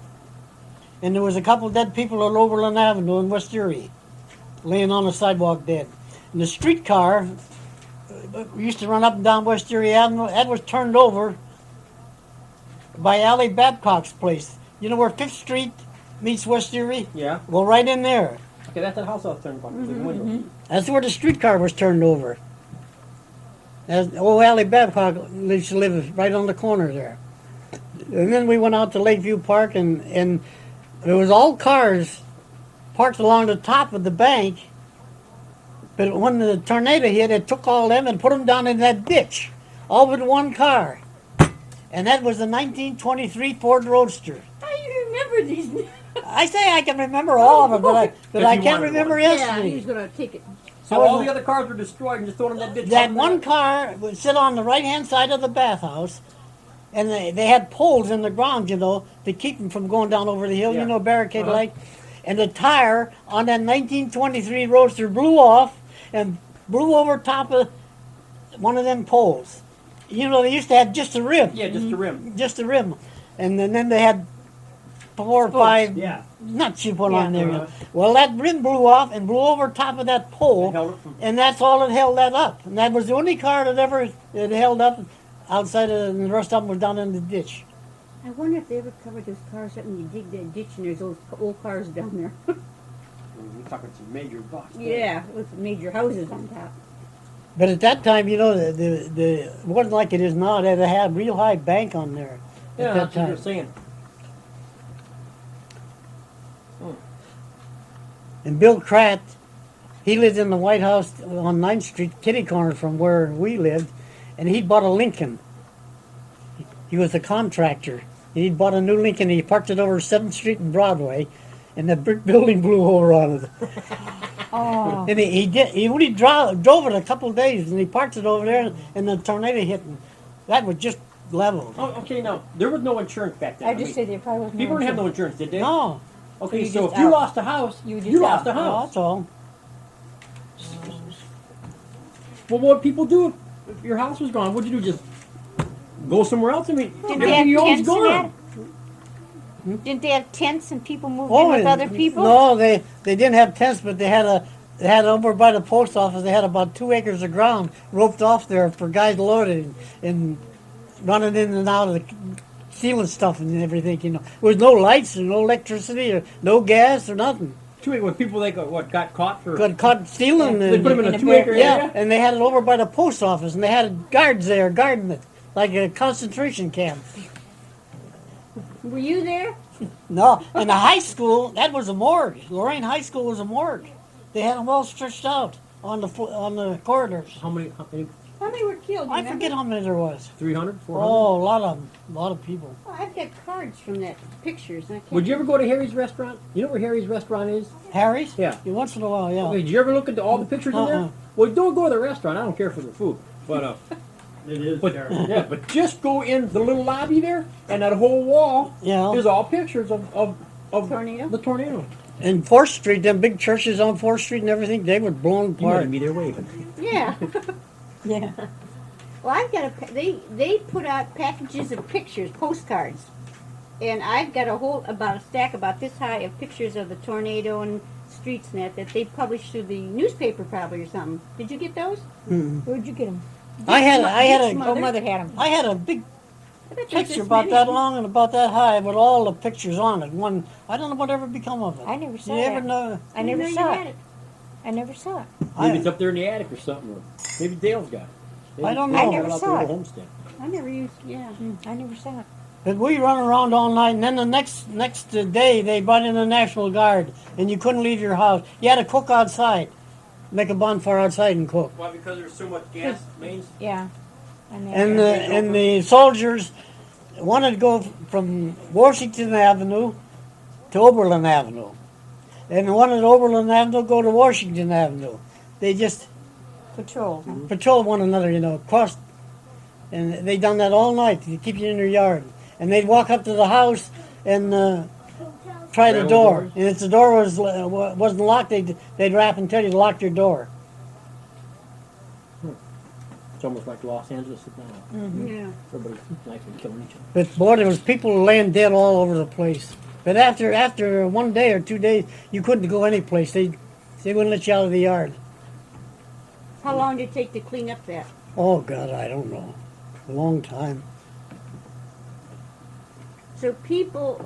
and there was a couple of dead people on Overland Avenue in West Erie, laying on the sidewalk dead. And the streetcar used to run up and down West Erie Avenue. That was turned over by Allie Babcock's place. You know where 5th Street meets West Erie? Yeah. Well, right in there. Okay, that's that house I was turning about. The window. That's where the streetcar was turned over. As old Allie Babcock used to live right on the corner there. And then we went out to Lakeview Park, and there was all cars parked along the top of the bank. But when the tornado hit, it took all them and put them down in that ditch, all but one car. And that was the 1923 Ford Roadster. How do you remember these? I say I can remember all of it, but If I you can't wanted remember one. Yeah, yesterday. he's gonna take it. So all the other cars were destroyed and just thrown in that ditch. That one car would sit on the right-hand side of the bathhouse, and they had poles in the ground, you know, to keep them from going down over the hill, Yeah. you know, barricade like. And the tire on that 1923 Roadster blew off and blew over top of one of them poles. You know, they used to have just a rim. Yeah, just the rim. Just a rim. And then they had 4 or 5 Yeah. nuts you put Yeah. on there. You know. Well, that rim blew off and blew over top of that pole. It held it from- And that's all that held that up. And that was the only car that ever it held up outside of, and the rest of them were down in the ditch. I wonder if they ever covered those cars up and you dig that ditch and there's those old cars down there. We're talking some major bucks. Yeah, with major houses on top. But at that time, you know, the it wasn't like it is now. They had real high bank on there Yeah, at that that's what you're time. saying. And Bill Kratt, he lived in the White House on 9th Street, kitty corner from where we lived, and he bought a Lincoln. He was a contractor. He bought a new Lincoln. He parked it over 7th Street and Broadway, and the brick building blew over on it. Oh. And he only drove it a couple of days, and he parked it over there, and the tornado hit, and that was just leveled. Oh, okay, now, there was no insurance back then. I just said there probably wasn't. People didn't have no insurance, did they? No, Okay, So so you if just you out. lost a house, You just you lost out. a no, house. that's all. Well, what would people do if your house was gone? What'd you do? Just go somewhere else? I mean, Didn't they have everything you own's tents and that? gone. Didn't they have tents and people moved in with other people? No, they didn't have tents, but they had over by the post office. They had about 2 acres of ground roped off there for guys loading and running in and out of the stealing stuff and everything. You know, there was no lights or no electricity or no gas or nothing. When people got caught for Got caught stealing. they put them in In a a 2 acre yeah, area. and they had it over by the post office, and they had guards there guarding it like a concentration camp. Were you there? No, in the high school, that was a morgue. Lorraine High School was a morgue. They had them all stretched out on the corridors. How many? How many were killed? I forget how many there was. 300, 400? Oh, a lot of people. Oh, I've got cards from that pictures. And I can't Would you ever go to Harry's restaurant? You know where Harry's restaurant is? Harry's? Yeah. Once in a while, yeah. Okay, did you ever look at all the pictures in there? Uh-uh. Well, don't go to the restaurant. I don't care for the food. But It is but terrible. yeah, but just go in the little lobby there, and that whole wall Yeah. is all pictures of Tornado? the tornado. And 4th Street, them big churches on 4th Street and everything, they were blown You might apart. be there waving. Yeah. Yeah. Well, I've got they put out packages of pictures, postcards, and I've got a stack about this high of pictures of the tornado and streets and that they published through the newspaper probably or something. Did you get those? Where'd you get them? I had Oh, mother had them. I had a big I bet there's picture this about many. that long and about that high with all the pictures on it. One, I don't know whatever become of it. I never saw You ever that. know? I never didn't know saw you had it. I never saw it. Maybe it's up there in the attic or something. Or maybe Dale's got it. Maybe I don't Dale's know. got I never out saw there at it. the homestead. I never used. Yeah. I never saw it. But we run around all night, and then the next day they brought in the National Guard, and you couldn't leave your house. You had to cook outside, make a bonfire outside and cook. Why? Because there's so much gas mains. Yeah. And the soldiers wanted to go from Washington Avenue to Oberlin Avenue, and wanted Oberlin Avenue to go to Washington Avenue. They just Patrol. patrol one another, you know, crossed, and they done that all night to keep you in your yard. And they'd walk up to the house and try the Rattle door, doors? and if the door wasn't locked, they'd rap and tell you to lock your door. It's almost like Los Angeles now. Yeah. Everybody's nice and killing each other. But boy, there was people laying dead all over the place. But after 1 day or 2 days, you couldn't go any place. They wouldn't let you out of the yard. How long did it take to clean up that? Oh God, I don't know. A long time. So people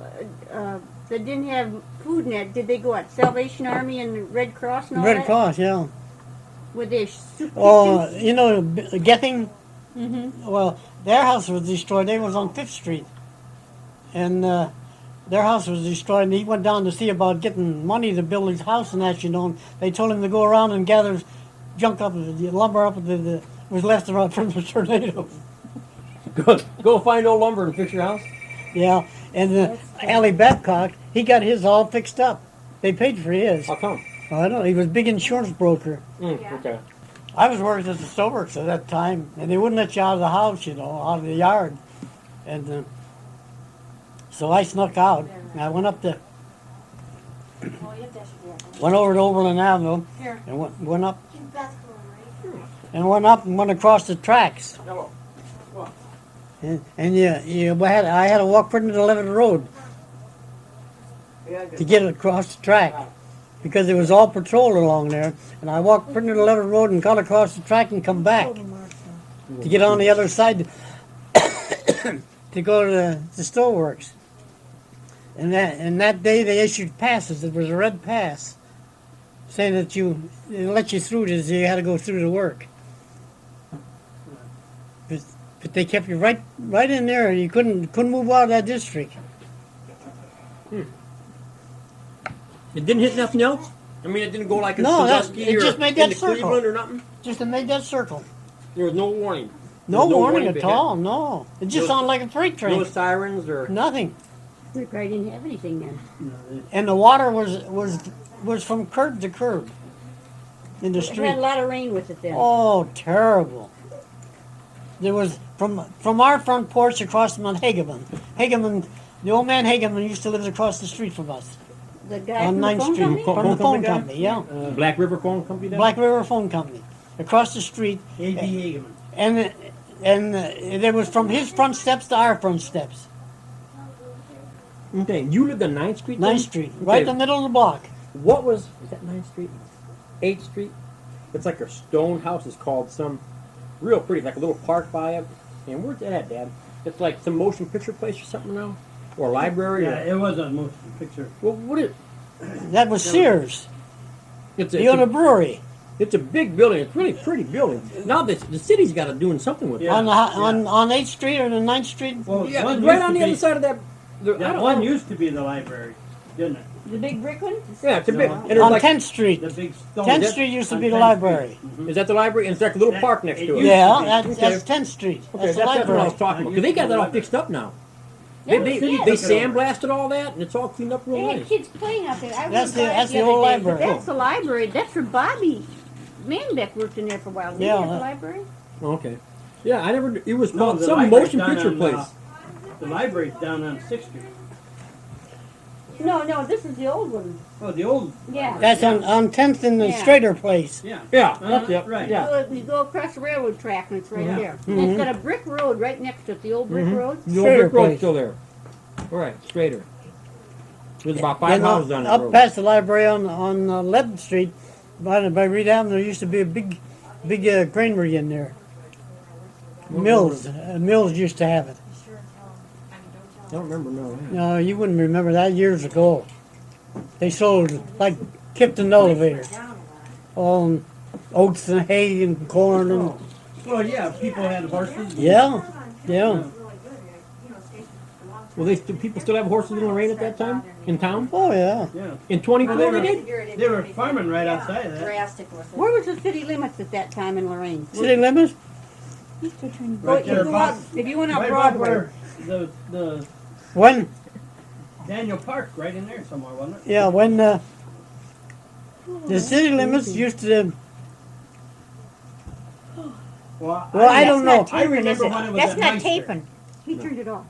that didn't have food in that, did they go out Salvation Army and the Red Cross and all Red that? Cross, yeah. Were they soup Oh, kitchens? you know, Gething. Mm-hmm. Well, their house was destroyed. They was on 5th Street. and their house was destroyed. And he went down to see about getting money to build his house and that, you know. And they told him to go around and gather junk up, the lumber up that was left around from the tornado. Go find old lumber and fix your house. Yeah, and Allie Babcock, he got his all fixed up. They paid for his. How come? I don't know. He was a big insurance broker. Okay. I was working at the Stoverks at that time, and they wouldn't let you out of the house, you know, out of the yard. And so I snuck out, and I went up to, went over to Oberlin Avenue, and went up, and went across the tracks. Hello. And I had to walk pretty to the left of the road to get across the track, because there was all patrol along there, and I walked pretty to the left of the road and got across the track and come back to get on the other side to go to the Stoveworks. And that day they issued passes. It was a red pass saying that they let you through this. You had to go through to work. But they kept you right in there. You couldn't move out of that district. It didn't hit nothing else? I mean, it didn't go like in No, Sandusky it or just made that into circle. Cleveland or nothing? Just to make that circle. There was no warning. No There was warning at behind. all. No, it just No- sounded like a freight train. No sirens or... Nothing. We probably didn't have anything then. And the water was from curb to curb in the It had street. a lot of rain with it then. Oh, terrible! There was from our front porch across from Hageman. Hageman, the old man Hageman used to live across the street from us The guy on from the 9th phone Street company? from the phone guy? company. Yeah, Black River Phone Company then? Black River Phone Company across the street, A.B. Hageman. and there was from his front steps to our front steps. Okay, you lived on 9th Street then? 9th Street, right in the Okay. middle of the block. What was... Is that 9th Street? 8th Street? It's like a stone house. It's called some... Real pretty. Like a little park by it. And where's that at, Dad? It's like some motion picture place or something now? Or a library? Yeah, Or, it was a motion picture. well, what is... That was Sears. It's He owned a brewery it's a big building. It's a really pretty building. Now the city's got to doing something with it. Yeah. on 8th Street or the 9th Street. Well, Yeah, one right used on to the other be- side of that... I That don't one know. used to be the library, didn't it? The big brick one? Yeah, it's a big... No. And there's On like... 10th Street. The big stone. 10th that- Street used to on be the 10th library. Street. Is that the library? And it's like a little That- park next it to it. used Yeah, to be. that's 10th Street. Okay, That's the that's what I library. was talking about. Because they got that all fixed up now. Yeah, They yeah. sandblasted all that, and it's all cleaned up They real had nice. kids playing out there. I That's went by that's the other old day. library. That's the library. That's where Bobby Manbeck worked in there for a while. Did he Yeah, have the that- library? Okay. Yeah, I never... It was No, called the some library's motion down picture on, place. The library's down on 6th Street. No, this is the old one. Oh, the old. Yeah. That's on 10th and the Yeah. Strader Place. Yeah. Yeah, Uh-huh, that's it. right. Yeah. You go across the railroad track and it's right Yeah. there. And it's got a brick road right next to it, the old brick road. The old Straighter brick road's place. still there. All right, straighter. There's about 5 And houses on that up road. past the library on 11th Street, by Reed Avenue, there used to be a big granary in there. Mills used to have it. I don't remember, no. No, you wouldn't remember that years ago. They sold like Kipton elevator, oats and hay and corn and Well, yeah, people had horses. yeah. Well, people still have horses in Lorraine at that time? In town? Oh yeah. Yeah. In 24 Well, they did? They were farming right outside of that. Drastic was it? Where was the city limits at that time in Lorraine? City limits? Right there about, If you went out right about Broadway. where the When Daniel Park, right in there somewhere, wasn't it? yeah, when the city limits used to. Well, I don't know. I remember when it was That's at not 9th Street. taping. He turned it off.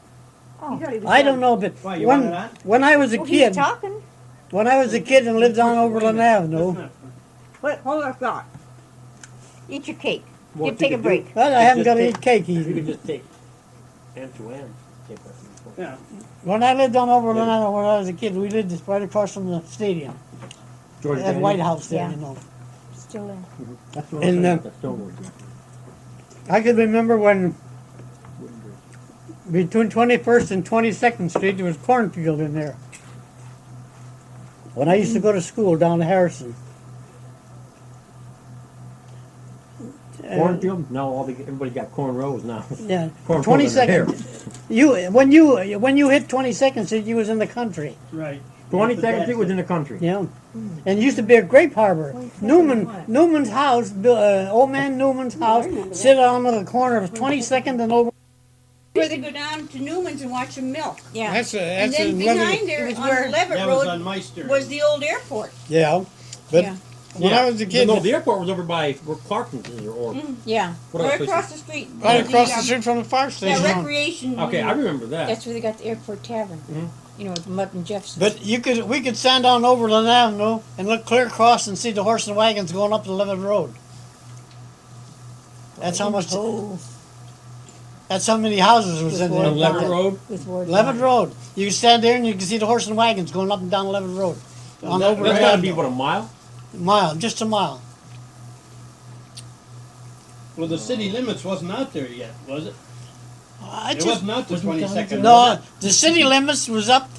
He thought he was I done. don't know, but Why, you want it on? when I was a Well, he's kid, talking. when I was a kid and lived on Oberlin Avenue, That's not- Wait, hold on a thought. Eat your cake. Well, Take a you break. well, I haven't just got to take- eat cake You could either. just take end to end. Take that from the Yeah. When I lived on Oberlin Avenue when I was a kid, we lived just right across from the stadium. George That Daniel. White House there, Yeah. you know. Still there. That's what And, I'm saying, that Stonewall. I could remember when between 21st and 22nd Street there was cornfield in there. When I used to go to school down to Harrison. cornfield. Now everybody got corn rows now. Yeah, Corn 20 rows in their seconds. When you hit 20 seconds, you was in the country. Right. 20 That's what seconds Dad it was said. in the country. Yeah, and it used to be a grape harbor. 20 seconds what? Newman's house, old man Newman's house, remember that. sit on the corner of 22nd and over. Where they go down to Newman's and watch them milk. Yeah. That's And then behind there It was on where- Levitt That was Road on Meister. was the old airport. Yeah, but Yeah. when I was a kid, No, the airport was over by where Clarence is, or Yeah. what other Right place? across the street. right was across the um, street from the fire that station. recreation. Okay, I remember that. That's where they got the airport tavern. Mhm. You know, with Mutt and Jeff's. But we could stand on Overland Avenue and look clear across and see the horse and wagons going up the Levitt Road. That's how much. That's how many houses was in there. On Levitt Road. With Ward Levitt Line. Road. You can stand there and you can see the horse and wagons going up and down Levitt Road. On that- Overland That's got to be Avenue. what, a mile? Mile, just a mile. Well, the city limits wasn't out there yet, was it? I It just, wasn't out to 22nd. no, the city limits was up.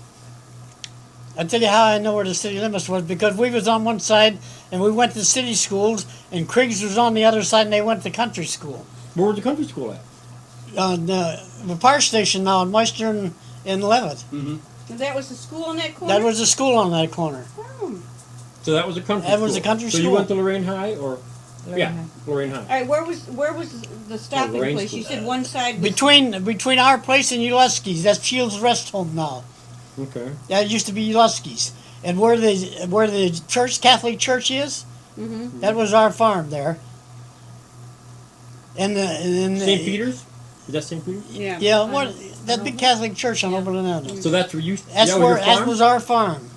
I'll tell you how I know where the city limits was, because we was on one side and we went to city schools, and Kriegs was on the other side and they went to country school. Where was the country school at? On the fire station now in Meister and Levitt. That was the school on that corner. That was a school on that corner. So that was a country That school. was a country so you school. went to Lorraine High, or Lorraine yeah, High. Lorraine High. All right, where was the stopping Lorraine place? School. You said one side was Between our place and Uleski's, that's Shields Rest Home now. Okay. That used to be Uleski's. And where the church, Catholic church is, that was our farm there. And St. Peter's? Is that St. Peter's? yeah. Yeah, what that big Catholic church on Oberlin Avenue. So that's where you. That's that where was your that farm? was our farm.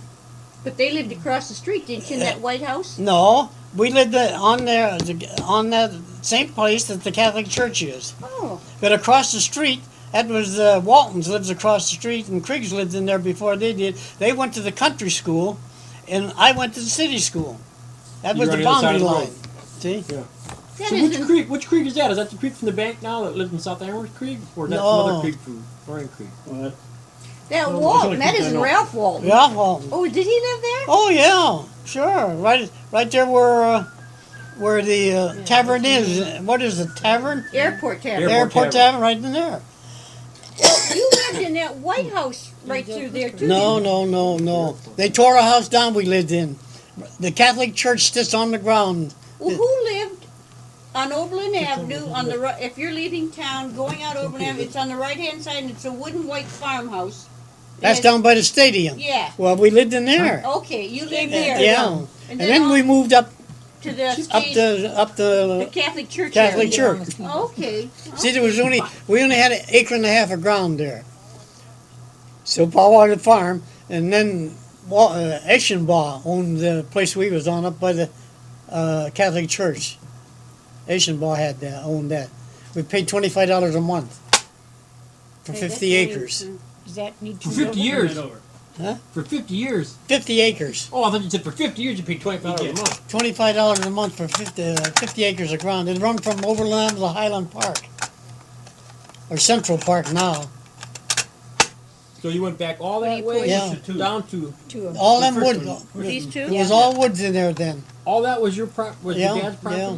But they lived across the street, didn't you, in that White House? No, we lived on that same place that the Catholic church is. Oh, But across the street, that was Waltons lives across the street, and Kriegs lived in there before they did. They went to the country school, and I went to the city school. That You was were the on the other side boundary of the line. See? that So which isn't. creek? Which creek is that? Is that the creek from the bank now that lives in South Amherst Creek, or is that some No. other creek from Lorraine Creek? What? That Well, Walton, that's that what I isn't know. Ralph Walton. Yeah, Walton. Oh, did he live there? Oh yeah, sure. Right there where the tavern is. What is the tavern? Airport Tavern. Airport Airport tavern, right in there. You lived in that White House right through there too. No, no. They tore a house down we lived in. The Catholic church sits on the ground. Well, who lived on Oberlin Avenue on the right? If you're leaving town, going out Oberlin Avenue, it's on the right-hand side, and it's a wooden white farmhouse. That's And down by the stadium. Yeah. Well, we lived in there. Okay, you lived there. Yeah. And And then we moved up to the up the the Catholic Church. Catholic area. church. Okay. See, we only had an acre and a half of ground there. So Paul wanted to farm, and then Eschenbaugh owned the place we was on up by the Catholic church. Eschenbaugh owned that. We paid $25 a month for Hey, 50 that's acres. nice. Does that need For to 50 years. Right over. For 50 years. 50 acres. Oh, I thought you said for 50 years you paid $25 a month. $25 a month for 50 acres of ground. It run from Overland to Highland Park, or Central Park now. So you went back all that way Yeah. down to All The them first wood. one. These two? It was all woods in there then. all that was your was Yeah, your dad's property. yeah.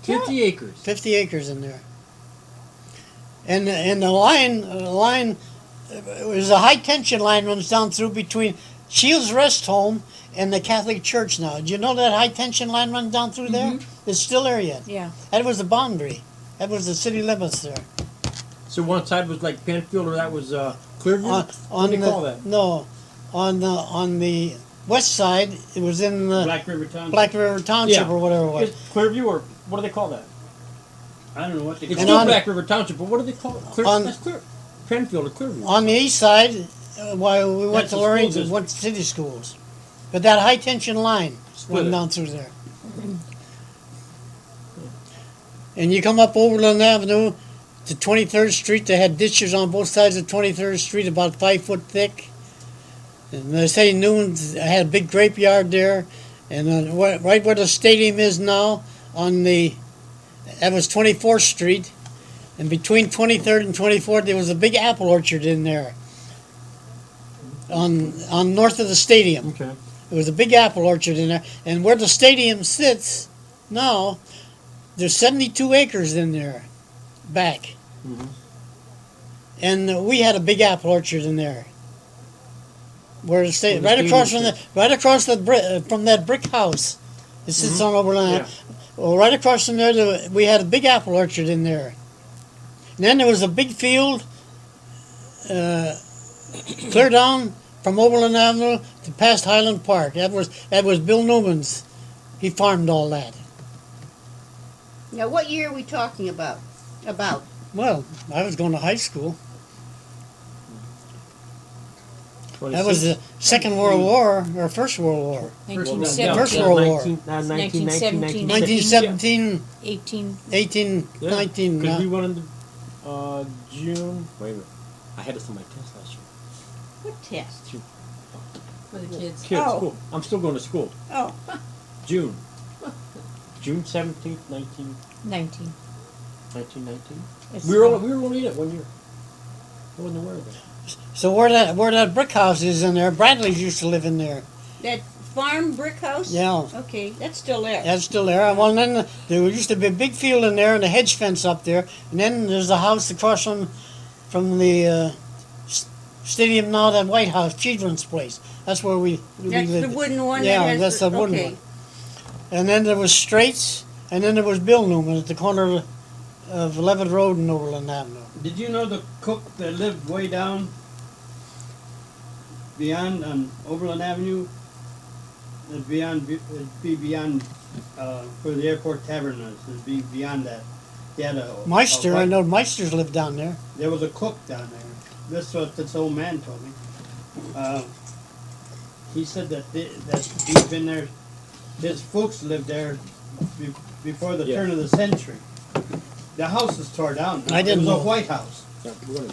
50 acres. 50 acres in there. And the line it was a high tension line runs down through between Shields Rest Home and the Catholic Church now. Do you know that high tension line runs down through there? It's still there yet. Yeah. That was the boundary. That was the city limits there. So one side was like Penfield, or that was Clearview. What do you call that? No, on the west side it was in the Black River Town. Black River Township Yeah. or whatever it was. It's Clearview, or what do they call that? I don't know what they It's call And still on- Black River Township, but what do they call it? On- That's Clear. Penfield or Clearview. On the east side, while we went That's to the Lorraine, school we went to city schools. But that high tension line Split went it. down through there. And you come up Overland Avenue to 23rd Street, they had ditches on both sides of 23rd Street, about 5 foot thick. And they say Newman's had a big grape yard there. And then right where the stadium is now, that was 24th Street. And between 23rd and 24th, there was a big apple orchard in there. On north of the stadium. Okay. There was a big apple orchard in there. And where the stadium sits now, there's 72 acres in there, back. Mhm. And we had a big apple orchard in there. Where the state, Where the right across stadium right across from that brick house, it sits on Overland. Yeah. Well, right across from there, we had a big apple orchard in there. And then there was a big field, clear down from Overland Avenue to past Highland Park. That was Bill Newman's. He farmed all that. Now, what year are we talking about? Well, I was going to high school. That 26. was the Second World War or First World War. 1917, First World War. 1917, 1917, 18. 18, 19. Because we went into June. Wait a minute. I had this on my test last year. What test? For the kids. Kids, Oh. school. I'm still going to school. Oh, June. June 17th, 19. 1919. It's, We were only in it 1 year. I wasn't aware of that. So where that brick house is in there, Bradley's used to live in there. that farm brick house? Yeah. Okay, that's still there. That's still there. Well, and then there used to be a big field in there and a hedge fence up there. And then there's a house across from the stadium now, that White House, Children's place. That's where we That's lived. the wooden one Yeah, that has that's the wooden okay. one. And then there was Straits, and then there was Bill Newman at the corner of 11th Road and Overland Avenue. Did you know the cook that lived way down beyond on Overland Avenue? It'd be beyond where the airport tavern is. It'd be beyond that. They had a Meister, a I white- know Meisters lived down there. There was a cook down there. This is what this old man told me. He said that he'd been there. His folks lived there before the Yeah. turn of the century. The house is tore down. I didn't It was know. a White House. Yeah, we're gonna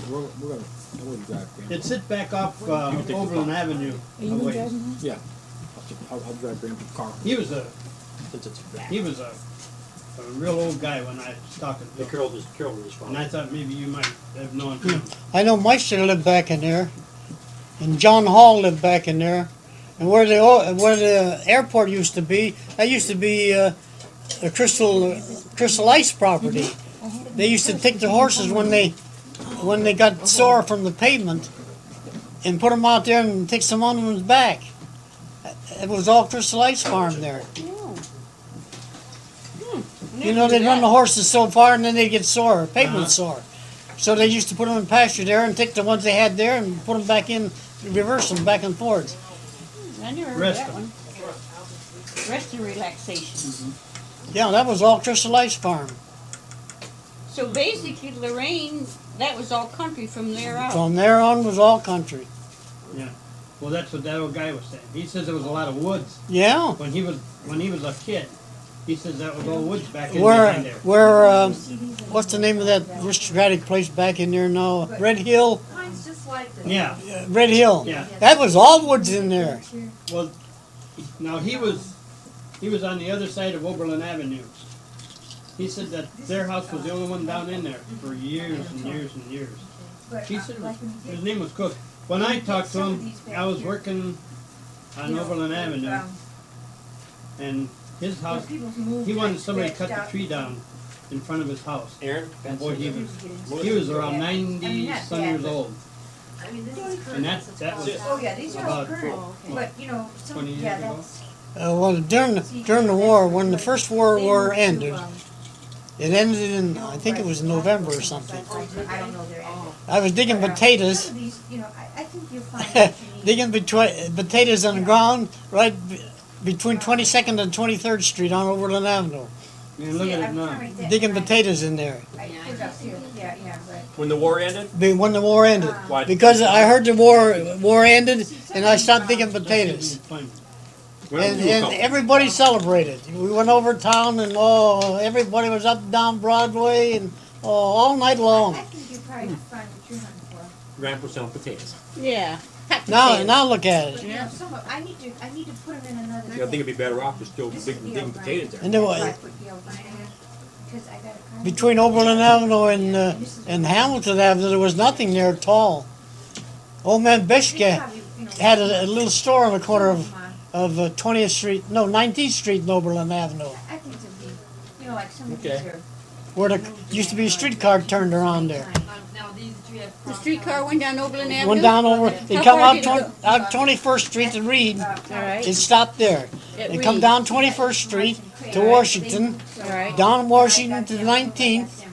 I'm gonna drive. Graham. It sits back off You take the Overland car. Avenue. Are you a ways. driving Yeah. I'll drive Graham to the car. He was a Since it's black. a real old guy when I was talking to The him. Carol is And I fine. thought maybe you might have known him. I know Meister lived back in there, and John Hall lived back in there, and where the airport used to be, that used to be a Crystal Ice property. They used to take the horses when they got sore from the pavement, and put them out there and take some on them back. It was all Crystal Ice farm there. You know, they'd run the horses so far and then they'd get sore, pavement sore. So they used to put them in pasture there and take the ones they had there and put them back in, reverse them back and forth. I never heard Rest that of one. Rest and relaxation. Yeah, that was all Crystal Ice farm. So basically, Lorraine, that was all country from there out. From there on was all country. Well, that's what that old guy was saying. He says there was a lot of woods Yeah. when he was a kid. He says that was all woods back in Where, behind there. what's the name of that aristocratic place back in there now? Red Hill? Mine's just like this. Yeah. Red Hill. Yeah. That was all woods in there. Well, now he was on the other side of Oberlin Avenue. He said that their house was the only one down in there for years and years and years. He said his name was Cook. When I talked to him, I was working on Oberlin Avenue, and his house. He wanted somebody to cut the tree down in front of his house. Aaron? And boy, he was around 90-some years old. I mean, this is current. And that was Oh, yeah, these are all about current, but, you know, some, 20 years yeah, ago. that's. Well, during the war, when the First World War ended, it ended in, I think it was November or something. I don't know their end. I was digging potatoes, Some of these, you know, I think you'll find what you need. digging potatoes on the ground right between 22nd and 23rd Street on Overland Avenue. Man, look See, at it I'm now. trying to- Digging potatoes in there. I put it up here. Yeah, right. When the war ended? When the war ended. Why? Because I heard the war ended and I stopped digging potatoes. When did you And come? everybody celebrated. We went over town and everybody was up and down Broadway and all night long. I think you probably find what you're hunting for. Grandpa selling potatoes. Yeah. Hot Now potatoes. look at it. But, you know, some of, I need to put them in another. I think it'd be better off just still digging potatoes there. And there That's why I was, put the old line in there, 'cause I got a kind between Oberlin Avenue and Hamilton Avenue, there was nothing there at all. Old man Bishke had a little store on the corner of 20th Street, no, 19th Street and Oberlin Avenue. I think to be, you No, like some of these Okay. are. where the used to be a streetcar turned around there. The streetcar went down Oberlin Avenue? Went down over. It How come far out did it go? out 21st Street to Reed. All right. It stopped there. At It come Reed. down 21st Street to Washington, All right. down Washington to 19th,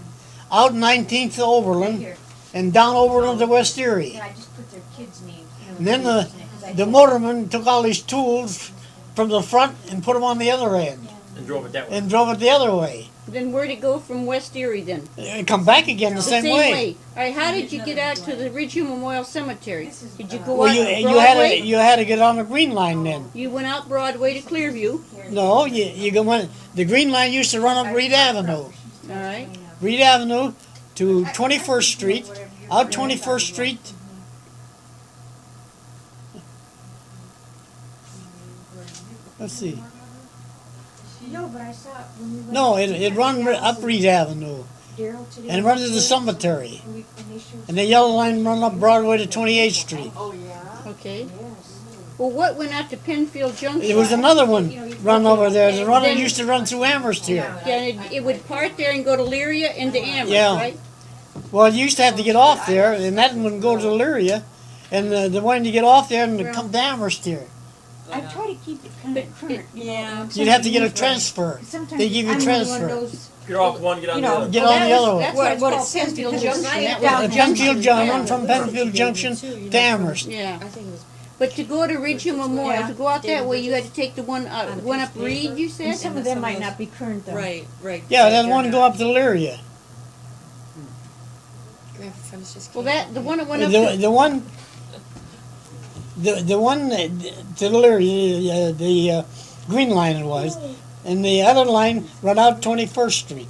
out 19th to Oberlin, and down Oberlin to West Erie. Yeah, I just put their kids' names. And then the motorman took all these tools from the front and put them on the other end And drove it that way. and drove it the other way. Then where'd it go from West Erie then? And come back again the same way. All right, how did you get out to the Ridgeview Memorial Cemetery? Did you go Well, out you had Broadway? you had to get on the green line then. You went out Broadway to Clearview. No, you go on. The green line used to run up Reed Avenue. All right. Reed Avenue to 21st Street, out 21st Street. Let's see. No, but I saw when we went. No, it run up Reed Avenue Daryl today. and run to the cemetery. And they showed. And the yellow line run up Broadway to 28th Street. Okay. Well, what went out to Penfield Junction? There was another one run over there. The runner used to run through Amherst here. Yeah, and it would part there and go to Lyria into Amherst, Yeah. right? Well, you used to have to get off there, and that one would go to Lyria. And the one you get off there and come to Amherst here. I try to keep it kind of current. Yeah. You'd have to get a transfer. Sometimes They give you I'm transfer. one of those, Get off one, get on You the know, other. Get on the other one. That's why it's What it called says Penfield because Junction. it's That down was Penfield Junction, Yeah. run from Penfield Junction to Amherst. Yeah. I think it was. But to go to Ridgeview Memorial, Yeah. to go out that way, you had to take the one up Reed, you and said? some of them might not be current though. Right. Yeah, that one go up to Lyria. Well, the one that went up The, to, the one, the one to Lyria, the green line it was, and the other line run out 21st Street.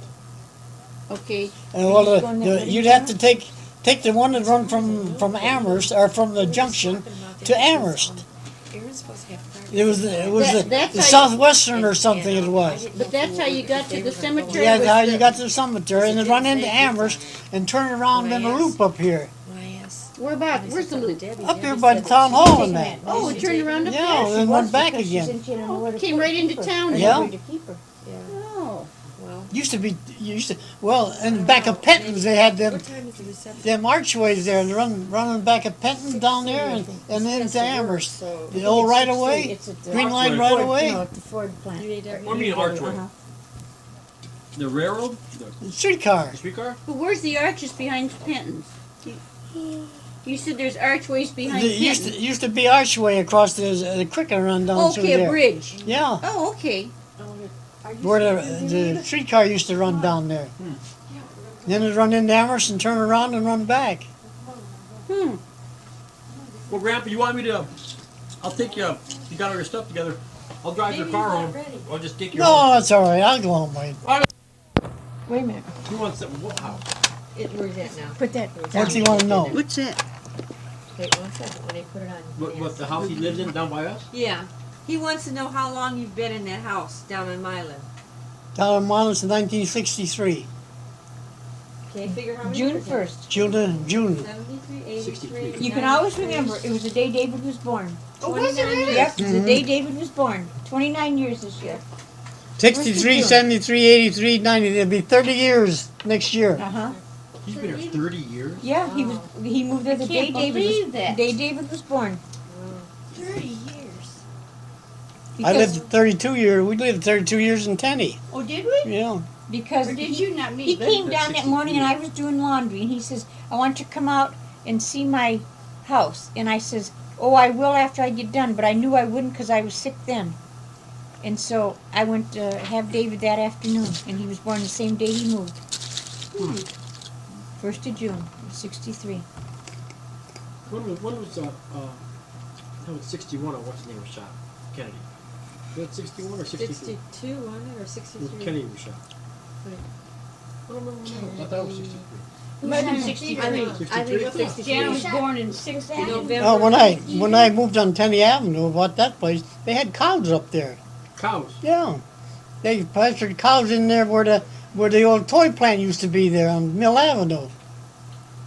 okay, And well, Are you going that way you'd to have to take the one that run from Amherst or from the junction to Amherst. It was That's the how you- Southwestern or something it was. but that's how you got to the cemetery? Yeah, was how the- you got to the cemetery and then run into Amherst and turn around in a loop up here. Where about, where's the loop? Up here by the town hall and that. Oh, it turned around up Yeah, there? and went back Because she again. said she didn't know where to Came put- right into keep her. town. Or Yeah. where to keep her. Oh, Used to well, in back of Penton's they had them archways there and running back of Penton down there and then into Amherst. The old right of way, It's at the green line Ford, right Ford, away. no, at the Ford plant. What do you mean archway? Uh-huh. The railroad? Streetcar. The streetcar? but where's the arches behind Penton's? You said there's archways behind There used Penton's. to be archway across the creek and run down through Okay, a there. bridge. Yeah, Oh, okay. where the streetcar used to run down there. Then it'd run into Amherst and turn around and run back. Hmm. Well, Grandpa, you want me to? I'll take you. You got all your stuff together. I'll drive your car home. I'll just take you home. No, that's all right. I'll go home. Wait. Wait a minute. You want some? Wow. Where's that now? Put that. What's he want to know? What's that? Wait 1 second. When they put it on. What the house he lives in down by us? Yeah. He wants to know how long you've been in that house down in Milan. Down in Monmouth in 1963. Okay, figure how many June years? 1st. June. 73, 83. You can always remember, it was the day David was born. Oh, was it really? Yep, it was the day David was born. 29 years this year. 63, 73, 83, 90. It'll be 30 years next year. Uh-huh. He's been here 30 years. Yeah, he moved there the day can't David believe was, that. the day David was born. 30 years. I Because, lived 32 years. We lived 32 years in Tenney. Oh, did we? Yeah. because Or did you not meet? he came Linda? down that morning and I was doing laundry and he says, I want you to come out and see my house. And I says, oh, I will after I get done, but I knew I wouldn't because I was sick then. And so I went to have David that afternoon and he was born the same day he moved. 1st of June, 63. When was that was 61 or what's his name was shot? Kennedy. Was it 61 or 63? 62, wasn't it? Or When 63? Kennedy was shot. I don't remember when. I thought it was 63. Might have been I 63. think, I think it's 63. Jan was born in 60. November. Oh, when I moved on Tenney Avenue, bought that place, they had cows up there. Cows. Yeah. They pastured cows in there where the old toy plant used to be there on Mill Avenue.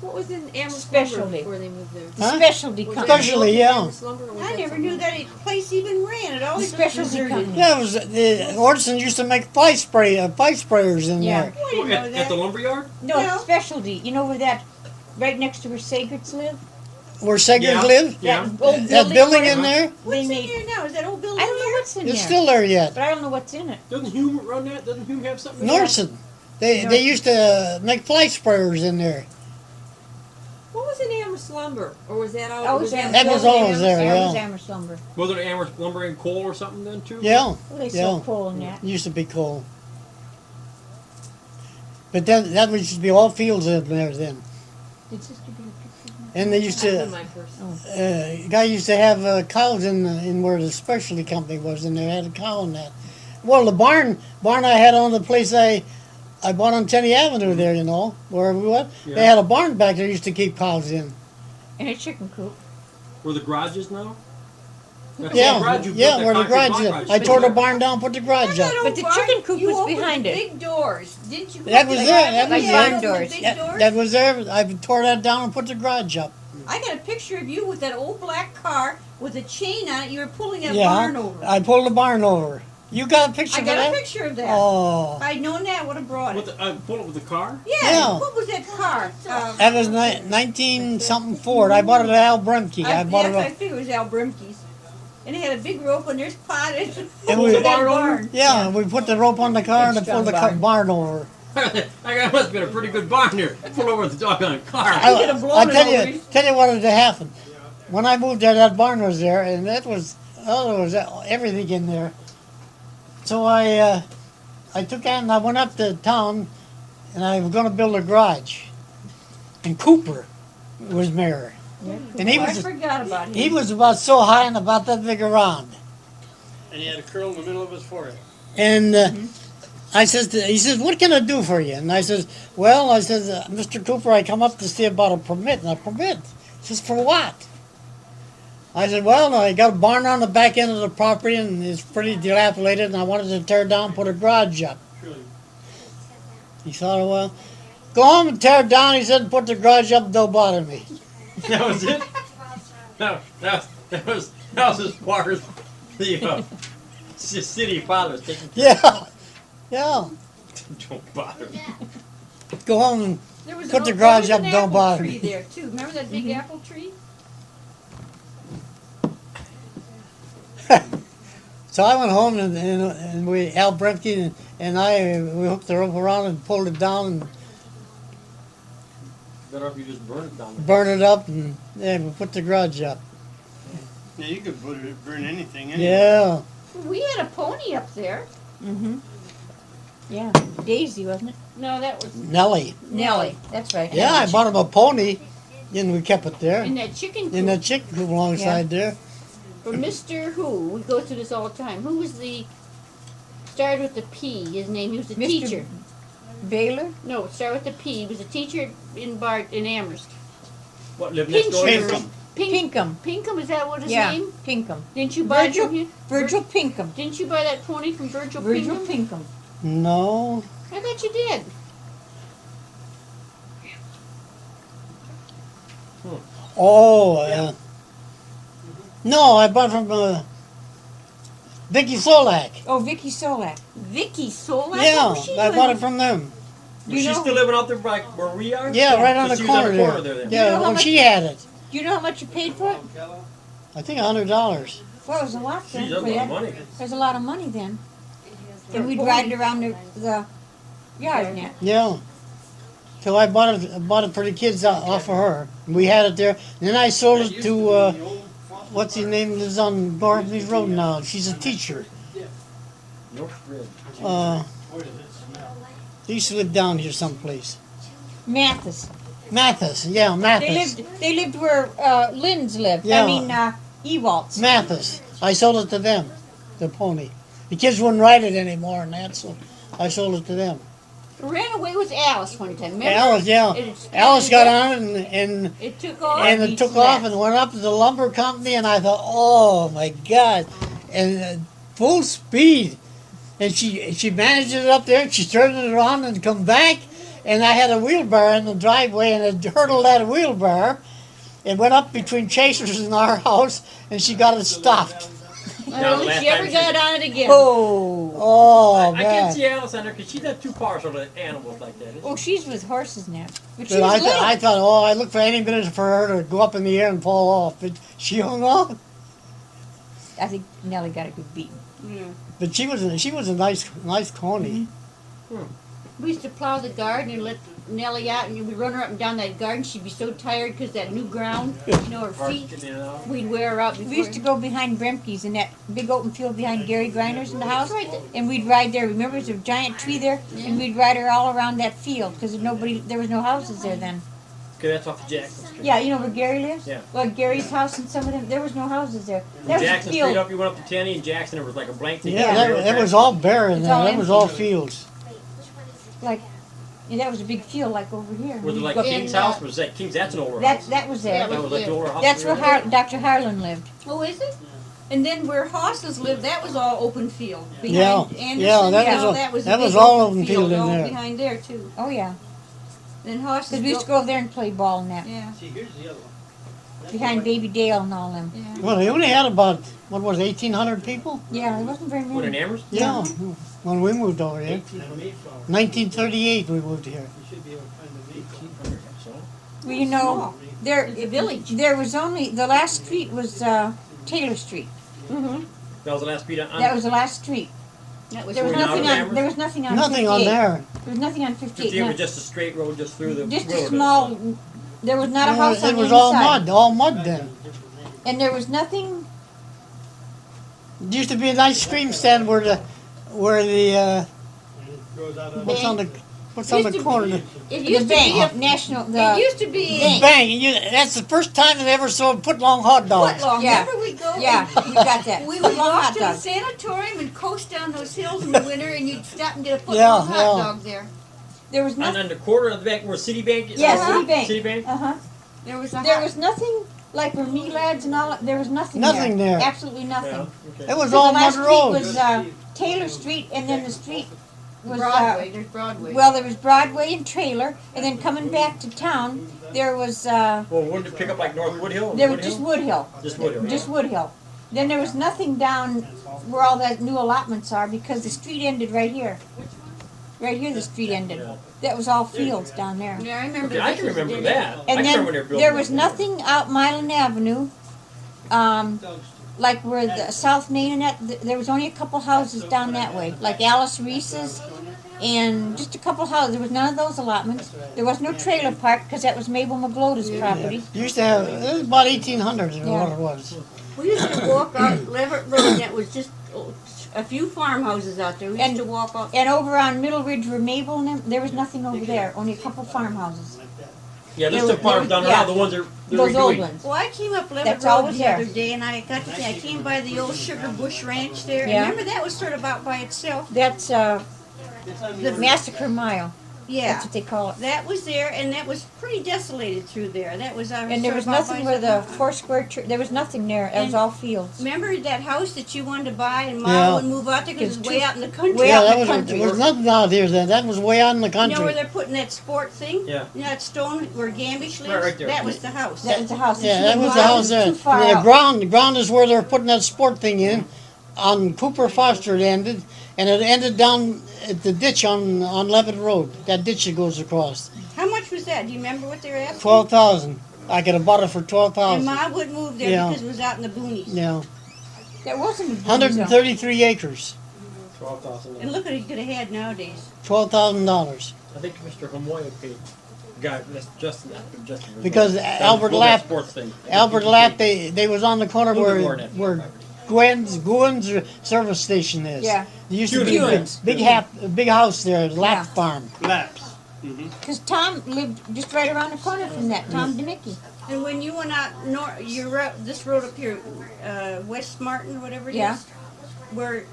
What was in Amherst Specialty. Lumber before they moved there? The Huh? specialty Was company. Especially, that yeah. Amherst Lumber, or was I that never something knew that place even ran. It always Specialty deserted. company. Yeah, it was the Orson used to make fly sprayers in Yeah. there. I didn't know At the that. lumber yard? No, No. specialty. You know where that, right next to where Sagerts live? Where Segers Yeah. live? Yeah. That old That building where in there? What's in made- there now? Is that old building I don't know there? what's in It's there. still there yet. But I don't know what's in it. Doesn't Hume run that? Doesn't Hume have something? in there? Norson. They used to make fly sprayers in there. What was in Amherst Lumber? Or was that all? That was that That was Amherst- always there, That was yeah. Amherst Lumber. Was it Amherst Lumber and Coal or something then too? Yeah, Well, they yeah. sell coal in that. Used to be coal. But then that used to be all fields in there then. Did Sister get a picture of that? And they used was to, in my first. guy used to have cows in where the specialty company was in there. Had a cow in that. Well, the barn I had on the place I bought on Tenney Avenue there, you know, where we went. Yeah. They had a barn back there used to keep cows in. And a chicken coop. Where the garage is now? That's Yeah, the garage you built, yeah, that where the concrete garage garage is. I is tore the there. barn down, put the garage up. But the chicken coop you was opened behind the it. big doors, didn't you? That was there, that was Yeah, there. you opened the Doors. big That, doors. that was there. I tore that down and put the garage up. I got a picture of you with that old black car with a chain on it. You were pulling that barn over. I pulled the barn over. You got a picture I of got that? a picture of that. Oh, If I'd known that, I would have brought What it. the, pull it with the car? Yeah, Yeah. what was that car? that was 19 something Ford. I bought it at Al Bremke. I bought yes, I it. figured it was Al Brimke's. And it had a big rope and there's pottage. And Pull we- the barn over? Yeah, we put the rope on the car and I pulled the barn over. I got must have been a pretty good barn here. Pull over the doggone car. I could have blown I'll it tell over. you what had happened. When I moved there, that barn was there, and that was there was everything in there. So I took that and I went up to town, and I was going to build a garage. And Cooper was mayor, and he I was forgot about him. he was about so high and about that big around. And he had a curl in the middle of his forehead. And he says, what can I do for you? And I says, well, Mr. Cooper, I come up to see about a permit. And a permit? He says, for what? I said, well, I got a barn on the back end of the property and it's pretty dilapidated and I wanted to tear it down and put a garage up. He thought, well, go home and tear it down, he said, and put the garage up, don't bother me. That was it? That was as far as the city father was taking care Yeah, yeah. of. Don't bother me. Go home and There was put an the old- garage there was up, an don't apple bother tree me. there too. Remember that big apple tree? So I went home and we Al Bremke and I we hooked the rope around and pulled it down and Better if you just burn it down. burned it up and we put the garage up. Yeah, you could burn anything anyway. Yeah, We had a pony up there. Mm-hmm. Yeah. Daisy, wasn't it? No, that was Nellie. Nellie. That's right. Yeah, I bought him a pony and we kept it there in that chicken coop. in the chicken coop alongside there. For Mr. Who, we go through this all the time. Who was the started with the P? His name. He was a Mr. teacher. Baylor? No, it started with the P. He was a teacher in Amherst. What, live next door to you? Pinkham. Pinkham. Pinkham, is that what his Yeah, name? Pinkham. Didn't you buy it Virgil, from him? Virgil Pinkham. Didn't you buy that pony from Virgil Virgil Pinkham? Pinkham. No, I bet you did. oh, no, I bought from Vicky Solak. Oh, Vicky Solak. Vicky Solak? Yeah, What was she I doing? bought it from them. Was she know- still living out there by where we are? Yeah, right on So the she was on corner the corner there. there then. Yeah, You know how well, much- she had it. Do you know how much you paid for it? I think $100. Well, it was a lot She then. does for a lot that. of money. There's a lot of money then. And we'd ride it around the yard and that. Yeah. So I bought it for the kids off of her. We had it there. And then I sold it to what's his name is on Barnsley Road now. She's a teacher. North Ridge. They used to live down here someplace. Mathis. Mathis, yeah, Mathis. They lived where Lynn's lived. Yeah. I mean, Ewalt's. Mathis. I sold it to them, the pony. The kids wouldn't ride it anymore and that, so I sold it to them. Ran away with Alice one time. Remember? Alice, yeah. It exploded. Alice got on it and It took off. it took off and went up to the lumber company and I thought, oh my God. And full speed. And she managed it up there and she turned it around and come back and I had a wheelbarrow in the driveway, and it hurdled that wheelbarrow. It went up between Chasers and our house, and she got it stopped. Now, I the don't think last she ever time got on it again. Oh. Oh, I man. can't see Alice on there because she's not too partial to animals like that. Is she? Oh, she's with horses now. But she But was little. I thought, oh, I looked for any minute for her to go up in the air and fall off. But she hung on. I think Nellie got a good beating. Yeah. But she was a nice pony. We used to plow the garden and let Nellie out, and we'd run her up and down that garden. She'd be so tired because that new ground, her Hard feet. getting in and out. We'd wear her out. We used to go behind Bremke's in that big open field behind Gary Grinder's in the house, Right there. and we'd ride there. Remember, there's a giant tree there, and we'd ride her all around that field because there was no houses there then. Okay, that's off the Jackson Street. Yeah, you know where Gary lives? Yeah. Well, Gary's house and some of them, there was no houses there. There was a Jackson field. Street up, you went up to Tenny, and Jackson, it was like a blank thing. Yeah, that was all bare in It's there. all That was empty. all fields. Like, and that was a big field like over here. Was it We'd like go- King's house? Was that King's? That's an older that house. that was there. That was like the older house. That's we were where in? Dr. Harlan lived. Oh, is it? And then where Hosses lived, that was all open field. Behind Yeah, Anderson, yeah, that was a big all open open field in all there. behind there too. Oh yeah, Then Hosses. because we used to go over there and play ball and that Yeah, See, here's the other one. behind Baby Dale and all them. yeah. Well, they only had about, what was it, 1,800 people? Yeah, there wasn't very What, in many. Amherst? Yeah, when we moved over here. 18 Mayflower. 1938 we moved here. You should be able to find the Mayflower. Well, you know, there It's a village. there was only the last street was Taylor Street. Mm-hmm. That was the last beat on. That was the last street. That was There was Going out nothing of on. Amherst? There was nothing on. Nothing on 58. there. There was nothing on 58. 58 no. was just a straight road just through the Just a wilderness. small. There was not a house on It was the all inside. mud then. And there was nothing. There used to be an ice cream stand where the And it grows out of what's on the Used to be- corner? It The used to bank, be. national. It The used to be. Bank. Bang! And that's the first time they ever sold foot-long hot dogs. Footlong. Yeah. Remember we go. yeah, you got that. We Foot would long walk hot to the dogs. sanatorium and coast down those hills in the winter, and you'd stop and get a footlong Yeah, hot yeah. dog there. There was And nothing. then the quarter of the bank where Citibank is. Yeah, Uh-huh. Citibank. Citibank. Uh huh. There was a There hot- was nothing like where me lads and all. that. There was nothing. Nothing there. Absolutely nothing. Yeah. It Okay. was So all the mud last roads. street was Taylor Street, and then the street was Broadway. There's Broadway. well, there was Broadway and Taylor, and then coming back to town, there was Well, wouldn't it pick up like North Woodhill? there was just Woodhill, Just Woodhill. just Woodhill. Then there was nothing down where all that new allotments are because the street ended right here. Right here, the street ended. Yeah. That was all fields down there. Yeah, I remember. Okay, I this can was remember in- that. I And can then remember when they were building there was it. nothing out Milan Avenue, like where the South Main and that. There was only a couple houses down that way, like Alice Reese's, and just a couple houses. There was none of those allotments. There was no trailer park because that was Mabel McGloda's property. Used to have, it was about 1,800 is Yeah. what it was. We used to walk out Leverett Road. That was just a few farmhouses out there. We used And- to walk out. And over on Middle Ridge where Mabel and them, there was nothing over there. Only a couple farmhouses. Yeah, there's there some farms was- down yeah. around the ones they're Those old redoing. ones. Well, I came up Leverett That's all Road was the there. other day, and I got to think I came by the old Sugar Bush Ranch there. Yeah. And remember that was sort of out by itself. That's It's on the Massacre Mile. Yeah. That's what they call it. That was there, and that was pretty desolated through there. That was And there was nothing where the Foursquare Church. There was nothing there. It was And- all fields. Remember that house that you wanted to buy and Yeah. model and move out there because It's it's way too- out in the country. way Yeah, out in that the was, country. there was nothing out here then. That was way out in the You know where country. they're putting that sport thing? Yeah. You know that stone where Gambish lives? Right there. That was the house. That was the house. Yeah, She that was moved the out. house there. Too far The out. ground is where they're putting that sport thing in. On Cooper Foster it ended, and it ended down at the ditch on Levitt Road. That ditch that goes across. How much was that? Do you remember what they were asking? 12,000. I could have bought it for And 12,000. Ma would move there Yeah. because it was out in the boonies. Yeah, That wasn't a 133 acres, 12,000. And look what he could have had nowadays. $12,000. I think Mr. Hamoya paid. God, that's Justin. Justin. Because Albert Lapp- Sports thing. Albert Lapp, they was on the corner Little bit more than where that. Gwen's service station is. Yeah. There used to be Hewins. a big house there, Lapp Yeah. Farm. Laps. Because Tom lived just right around the corner from that. Tom DeMickey. And when you went out north, this road up here, West Martin or whatever it is, Yeah. where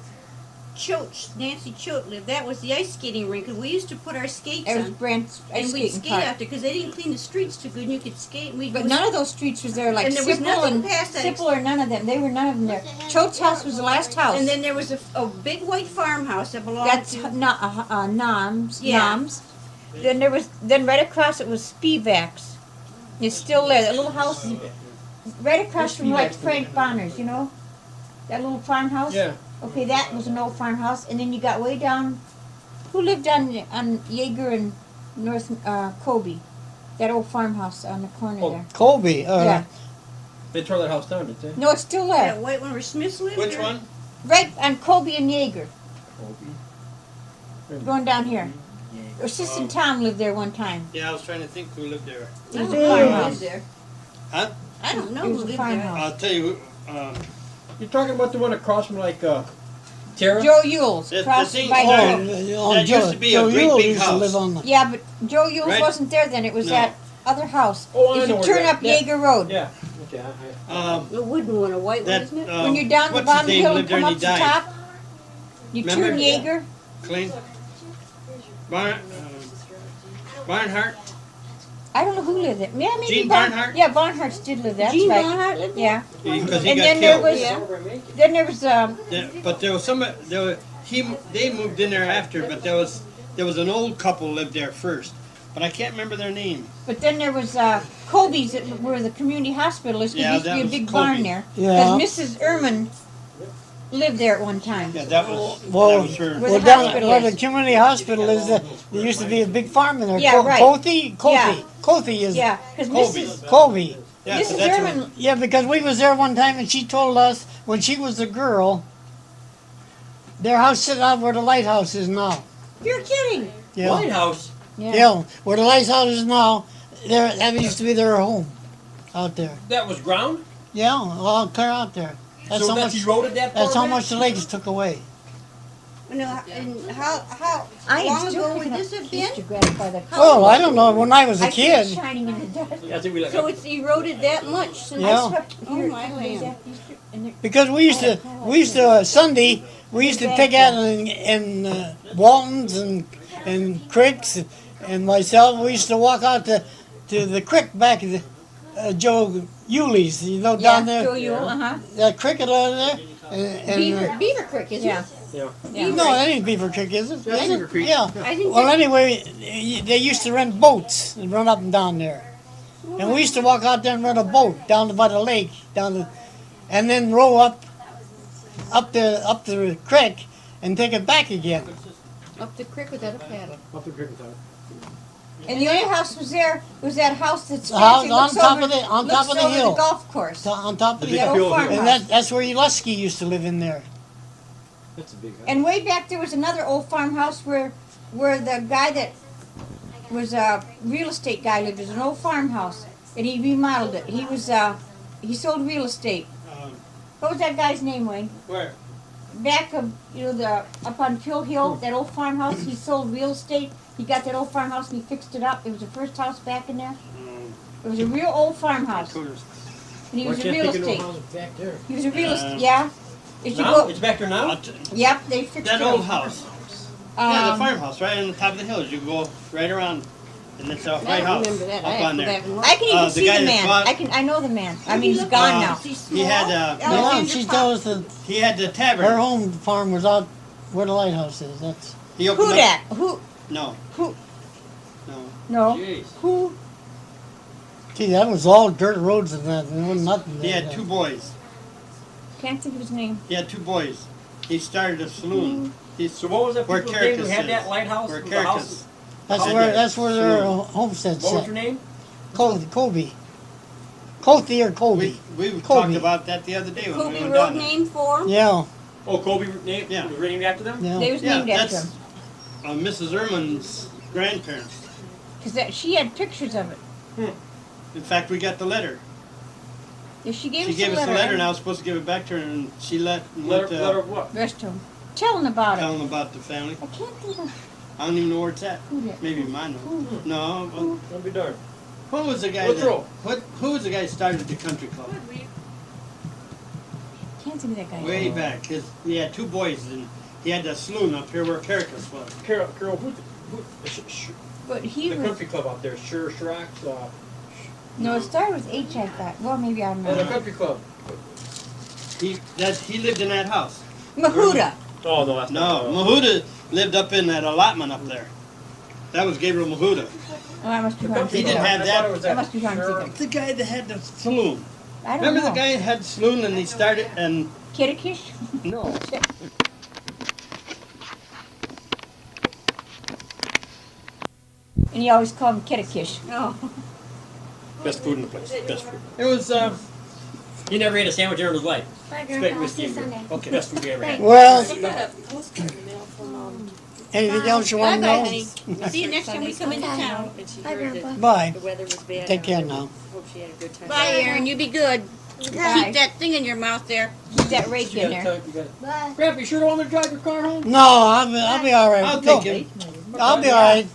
Nancy Choate lived, that was the ice skating rink. And we used to put our skates There was on. Brent's ice And we'd skating skate park. out there because they didn't clean the streets too good and you could skate. And we'd But go none of those streets was there, like And there was Sipple nothing and past that Sipple or none of them. They were none of them there. Choate's house was the last house. And then there was a big white farmhouse that belonged That's to. Noms. Yeah. Noms. Then right across it was Spivak's. It's still there. That little house, right across from like Frank Bonner's. You know, that little farmhouse. Yeah. Okay, that was an old farmhouse, and then you got way down. Who lived on Jaeger and North Kobe? That old farmhouse on the corner Oh, there. Colby. Yeah. They tore that house down, didn't they? No, it's still there. That white one where Smiths lived? Which or- one? Right on Kobe and Jaeger, Kobe. going down here. Assistant Tom lived there one time. Yeah, I was trying to think who lived there. It was I a don't know who farmhouse. lived there. Huh? I don't know It who was a lived there. farmhouse. I'll tell you. You're talking about the one across from like Tara? Joe Yule's, The across thing- by Oh, Joe. That used to be a Joe great Yule big used to house. live on the. Yeah, but Joe Yule's Right? wasn't there then. It was No. that other house. Oh, I if know you where turn that- up yeah. Jaeger Road, Yeah. Okay. The wooden one, a white one, that isn't it? when you're down the what's bottom of his the name hill and lived there come and up he the died. top, you Remember? turn Jaeger. Clean. Barnhart. I don't know who lived there. Yeah, maybe Gene Barnhart? Yeah, Barnhart's did live there. That's Gene right. Barnhart lived there? Yeah. Because he And got then there killed. was, Yeah. then there was But there was some. They moved in there after, but there was an old couple lived there first, but I can't remember their name. But then there was Kobe's, where the community hospital is. There Yeah, used to that be a was big Kobe. barn there. Yeah. Because Mrs. Erman lived there at one time. Yeah, that was. Well, that was her. Where Well, the down hospital where is. the community hospital is, there used to be a big farm in there. Yeah, right. Kothi? Yeah. Kothi is Yeah, because Kobe. Mrs. Kobe. Yeah, 'cause Mrs. that's her- Erman, Yeah, because we was there one time and she told us when she was a girl, their house sit out where the lighthouse is now. you're kidding. Yeah. Lighthouse. Yeah, where the lighthouse is now, there that used to be their home out there. That was ground. Yeah, all clear out there. That's So how that's much. eroded that. That's far how back? much the lakes took away. No, and how I am long still ago would picking up this have keys been? to gratify the Well, I don't know. When I was a I see it kid, shining in the dark. Yeah, I think we like. So it's eroded that much since Yeah. I swept Oh, here my 2 days land. after Easter, and there- because we used to Sunday we used to take out in Waltons and creeks and myself. We used to walk out to the creek back at the Joe Yule's, you know, down yeah, there. Joe Yule, That creek over there. Beaver Creek, isn't Yeah. it? Yeah. Yeah. No, that ain't Beaver Creek, is it? That's Is it? Beaver Creek. Yeah. I think Well, that- anyway, they used to rent boats and run up and down there. And we used to walk out there and rent a boat down by the lake, and then row up the creek and take it back again. up the creek without a paddle. Off the creek without. And the other house was there. Was that house that's The house fancy, on looks top over, of the- on looks top of the over hill. the golf course. On top of The the big That old field. farmhouse. and that's where Ulusky used to live in there. That's a big house. And way back there was another old farmhouse where the guy that was a real estate guy lived. It was an old farmhouse, and he remodeled it. He sold real estate. What was that guy's name, Wayne? Where? Back of up on Pill Hill, that old farmhouse. He sold real estate. He got that old farmhouse and he fixed it up. It was the first house back in there. It was a real old farmhouse, and he Why was a can't real think of no estate. houses back there? He was a real estate. Yeah. If you Now go, it's back there now. yep, they fixed That it old up. house. Yeah, the Um, farmhouse right on the top of the hills. You go right around, and it's a I white don't house remember that. up I have on to go there. back and look. I can even the see guy the that man. bought- I know the man. I mean, he's gone now. Is he He had small? a- Yeah, Alexander she Pop. told us that He had the her tavern. home farm was out where the lighthouse is. That's He opened Who up. that? Who? No. Who? No. No. Jeez. Who? gee, that was all dirt roads and that. There was nothing. He there. had two boys. Can't think of his name. He had two boys. He started a saloon. He's So what was that Where people's name who Caracas had is. that lighthouse? Where Was the house- Caracas. That's where their Saloon. homestead What was set. your name? Kobe. Kothi or Kobe. We Kobe. talked about that the other day when we Kobe went Road down there. named for him? Yeah, Oh, Kobe name. Yeah. Was named after them. yeah. They was Yeah, named after that's him. Mrs. Erman's grandparents. Because she had pictures of it. In fact, we got the letter. Yeah, she gave She us gave a us letter. the letter, and I was supposed to give it back to her, and she Letter let of what? Rest of 'em. Tell them about it. tell them about the family. I can't think of I don't even know where it's at. who that. Maybe mine. No. Don't be darned. Who was the guy What's that? wrong? Who was the guy that started the country club? Can't think of that guy. Way back. He had two boys, and he had the saloon up here where Caracas was. Carol, But he the was. country club out there, Shirok's, No, it started with H, I thought. Well, maybe I'm the not. country club. He lived in that house. Mahuda. Oh no, that's No, Mahuda lived up in that allotment up there. That was Gabriel Mahuda. Oh, I must be trying to He think didn't of- have that. I must be trying to think of- The guy that had the saloon. I don't Remember know. the guy that had the saloon and he started and Kiddikish? no. And you always call him Kiddikish. Oh. Best food in the place. Best food. It was He never ate a sandwich in his life. Bye, Spaghetti Grandpa. I'll with see you steamed. Sunday. okay. Best food we ever had. Well, I got a postcard in the mail from anything else you want to Bye, know? honey. See you next time we come into town. and she Bye, heard Grandpa. that Bye. the weather was bad. Take and care I now. Hope she had a good time. Bye, Aaron. You be good. Bye. Keep that thing in your mouth there. Keep that rake in there. Bye. Grandpa, you sure don't want me to drive your car home? No, I'll be all right. I'll Go. take him. I'll be all right.